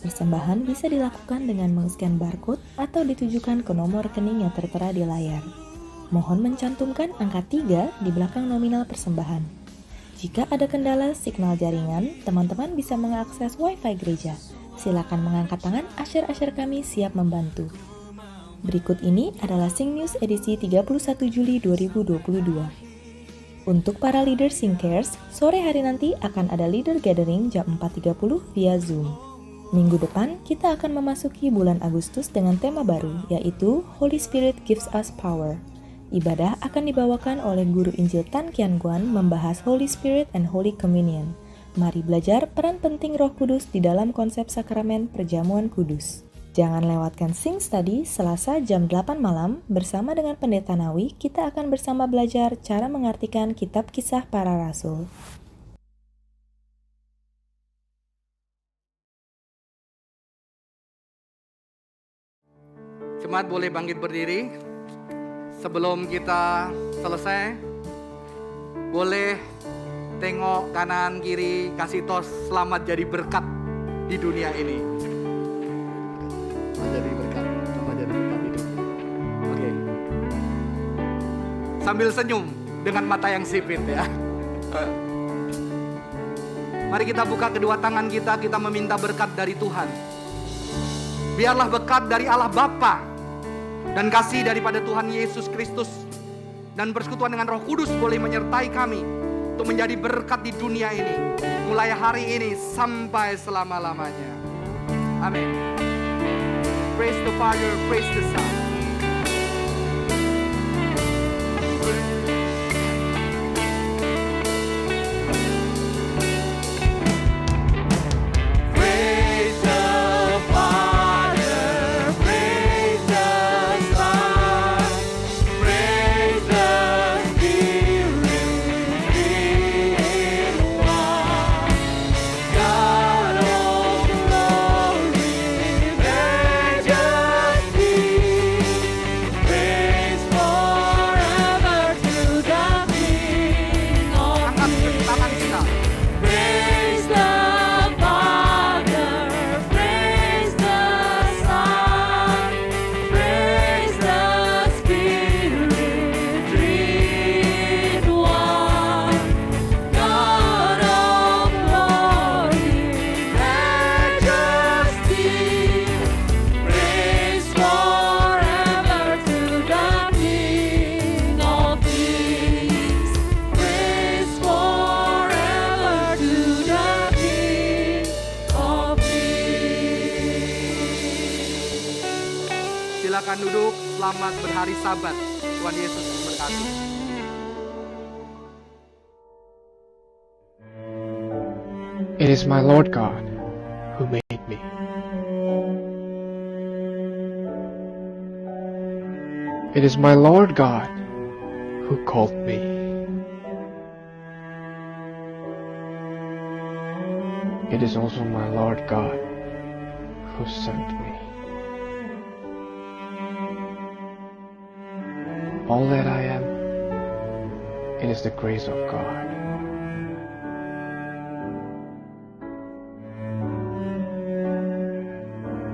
Persembahan bisa dilakukan dengan meng-scan barcode atau ditujukan ke nomor rekening yang tertera di layar. Mohon mencantumkan angka 3 di belakang nominal persembahan. Jika ada kendala signal jaringan, teman-teman bisa mengakses Wi-Fi gereja. Silakan mengangkat tangan, usher-usher kami siap membantu. Berikut ini adalah Sing News edisi 31 Juli 2022. Untuk para leader Singcares, sore hari nanti akan ada leader gathering jam 4.30 via Zoom. Minggu depan, kita akan memasuki bulan Agustus dengan tema baru, yaitu Holy Spirit Gives Us Power. Ibadah akan dibawakan oleh Guru Injil Tan Kian Guan membahas Holy Spirit and Holy Communion. Mari belajar peran penting Roh Kudus di dalam konsep sakramen perjamuan kudus. Jangan lewatkan Sing Study Selasa jam 8 malam bersama dengan Pendeta Nawi. Kita akan bersama belajar cara mengartikan kitab Kisah Para Rasul. Jemaat boleh bangkit berdiri. Sebelum kita selesai, boleh tengok kanan kiri, kasih tos selamat jadi berkat di dunia ini. Selamat jadi berkat hidup. Oke. Sambil senyum dengan mata yang sipit ya. Mari kita buka kedua tangan kita meminta berkat dari Tuhan. Biarlah berkat dari Allah Bapa dan kasih daripada Tuhan Yesus Kristus dan persekutuan dengan Roh Kudus boleh menyertai kami untuk menjadi berkat di dunia ini, mulai hari ini sampai selama-lamanya. Amin. Praise the Father, praise the Son. Praise the Father, praise the Son, praise the Spirit, three in one. God of glory, majesty, praise forever to the King of Angkat tangan kita. Praise the Father, praise the Son, praise the Spirit, three in one. God of glory, majesty, praise forever to the King of Kings. Praise forever to the King of Kings. Silakan duduk, selamat berhari Sabat. Tuhan Yesus memberkati. It is my Lord God who made me. It is my Lord God who called me. It is also my Lord God who sent me. All that I am, it is the grace of God.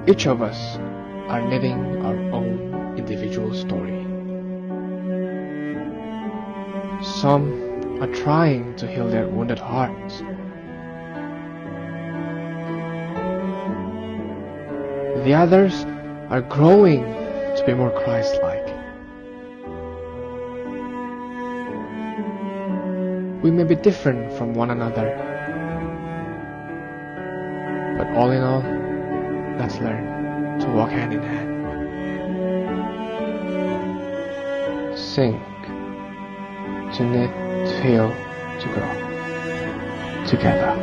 Each of us are living our own individual story. Some are trying to heal their wounded hearts. The others are growing to be more Christ-like. We may be different from one another, but all in all, let's learn to walk hand in hand. Sing, to knit, to heal, to grow together.